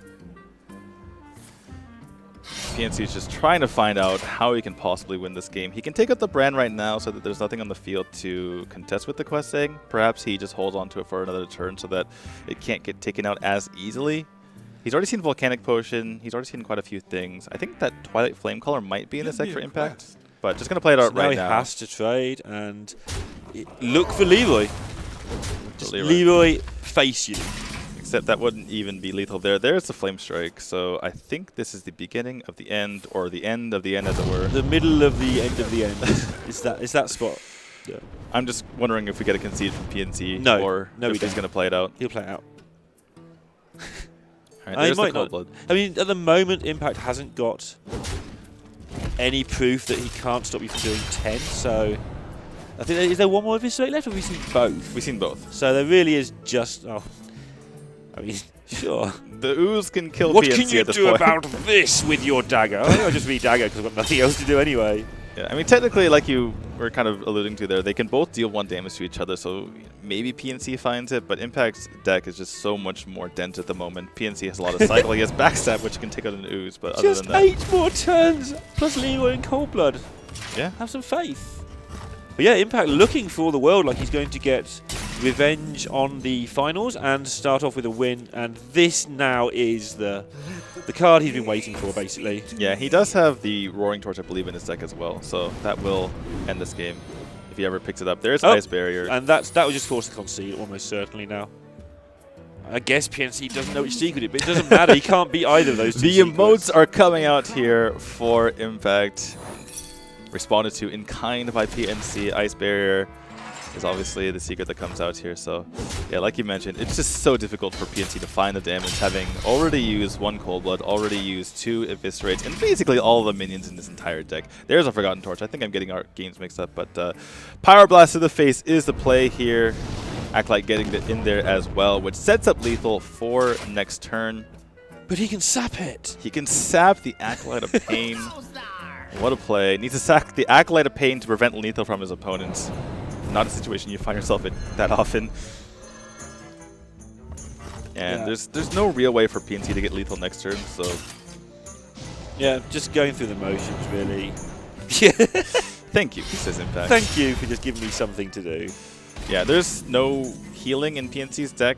PNC is just trying to find out how he can possibly win this game. He can take out the brand right now so that there's nothing on the field to contest with the questing. Perhaps he just holds on to it for another turn so that it can't get taken out as easily. He's already seen Volcanic Potion. He's already seen quite a few things. I think that Twilight Flamecaller might be in this deck for Impact. But just going to play it out right now. He has to trade and look for Leroy. Just Leroy. Leroy face you. Except that wouldn't even be lethal there. There's the Flame Strike. So I think this is the beginning of the end, or the end of the end, as it were. The middle of the end of the end is that spot. Yeah. I'm just wondering if we get a concede from PNC, No, or no, if he's going to play it out. He'll play it out. All right, He there's the might Cold not. Blood. I mean, at the moment, Impact hasn't got any proof that he can't stop you from doing 10. So I think is there one more Eviscerate left, or have we seen both? We've seen both. So there really is just. Oh, I mean, sure. The Ooze can kill What PNC can you at this do point. about this with your dagger? I think I'll just read dagger because I've got nothing else to do anyway. Yeah, I mean, technically, like you were kind of alluding to there, they can both deal 1 damage to each other, so maybe PNC finds it, but Impact's deck is just so much more dense at the moment. PNC has a lot of cycle. He has Backstab, which can take out an Ooze, but other Just than that... 8 more turns plus Leroy and Cold Blood. Yeah. Have some faith. But yeah, Impact looking for all the world like he's going to get revenge on the finals and start off with a win. And this now is the card he's been waiting for, basically. Yeah, he does have the Roaring Torch, I believe, in his deck as well, so that will end this game if he ever picks it up. There's Ice Barrier. And that will just force the concede almost certainly now. I guess PNC doesn't know which secret it, but it doesn't matter. He can't beat either of those two The secrets. emotes are coming out here for Impact. Responded to in kind by PNC. Ice Barrier is obviously the secret that comes out here. So, yeah, like you mentioned, it's just so difficult for PNC to find the damage, having already used 1 Cold Blood, already used 2 Eviscerates, and basically all the minions in this entire deck. There's a Forgotten Torch. I think I'm getting our games mixed up, but Pyroblast to the face is the play here. Acolyte getting it in there as well, which sets up lethal for next turn. But he can sap it. He can sap the Acolyte of Pain. What a play. Needs to sack the Acolyte of Pain to prevent lethal from his opponents. Not a situation you find yourself in that often. And there's no real way for PNC to get lethal next turn, so... Yeah, just going through the motions, really. Yeah. Thank you, says Impact. Thank you for just giving me something to do. Yeah, there's no healing in PNC's deck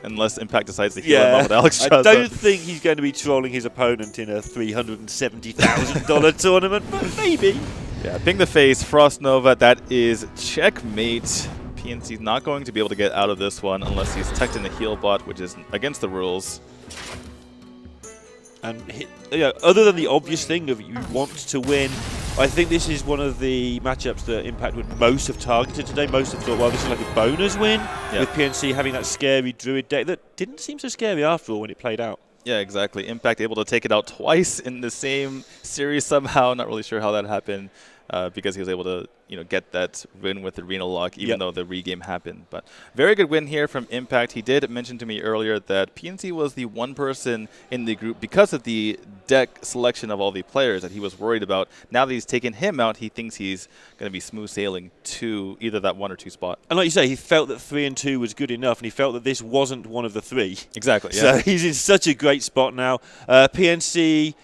unless Impact decides to heal him up with Alex Traza. I don't think he's going to be trolling his opponent in a $370,000 tournament, but maybe. Yeah, ping the face, Frost Nova, that is checkmate. PNC's not going to be able to get out of this one unless he's teched in the heal bot, which is against the rules. And other than the obvious thing of you want to win, I think this is one of the matchups that Impact would most have targeted today. Most have thought, well, this is like a bonus win, with PNC having that scary Druid deck that didn't seem so scary after all when it played out. Yeah, exactly. Impact able to take it out twice in the same series somehow. Not really sure how that happened. Because he was able to, get that win with the Arena Lock, even though the regame happened. But very good win here from Impact. He did mention to me earlier that PNC was the one person in the group, because of the deck selection of all the players, that he was worried about. Now that he's taken him out, he thinks he's going to be smooth sailing to either that 1 or 2 spot. And like you say, he felt that 3 and 2 was good enough, and he felt that this wasn't one of the 3. Exactly, yeah. So he's in such a great spot now. PNC...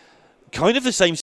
kind of the same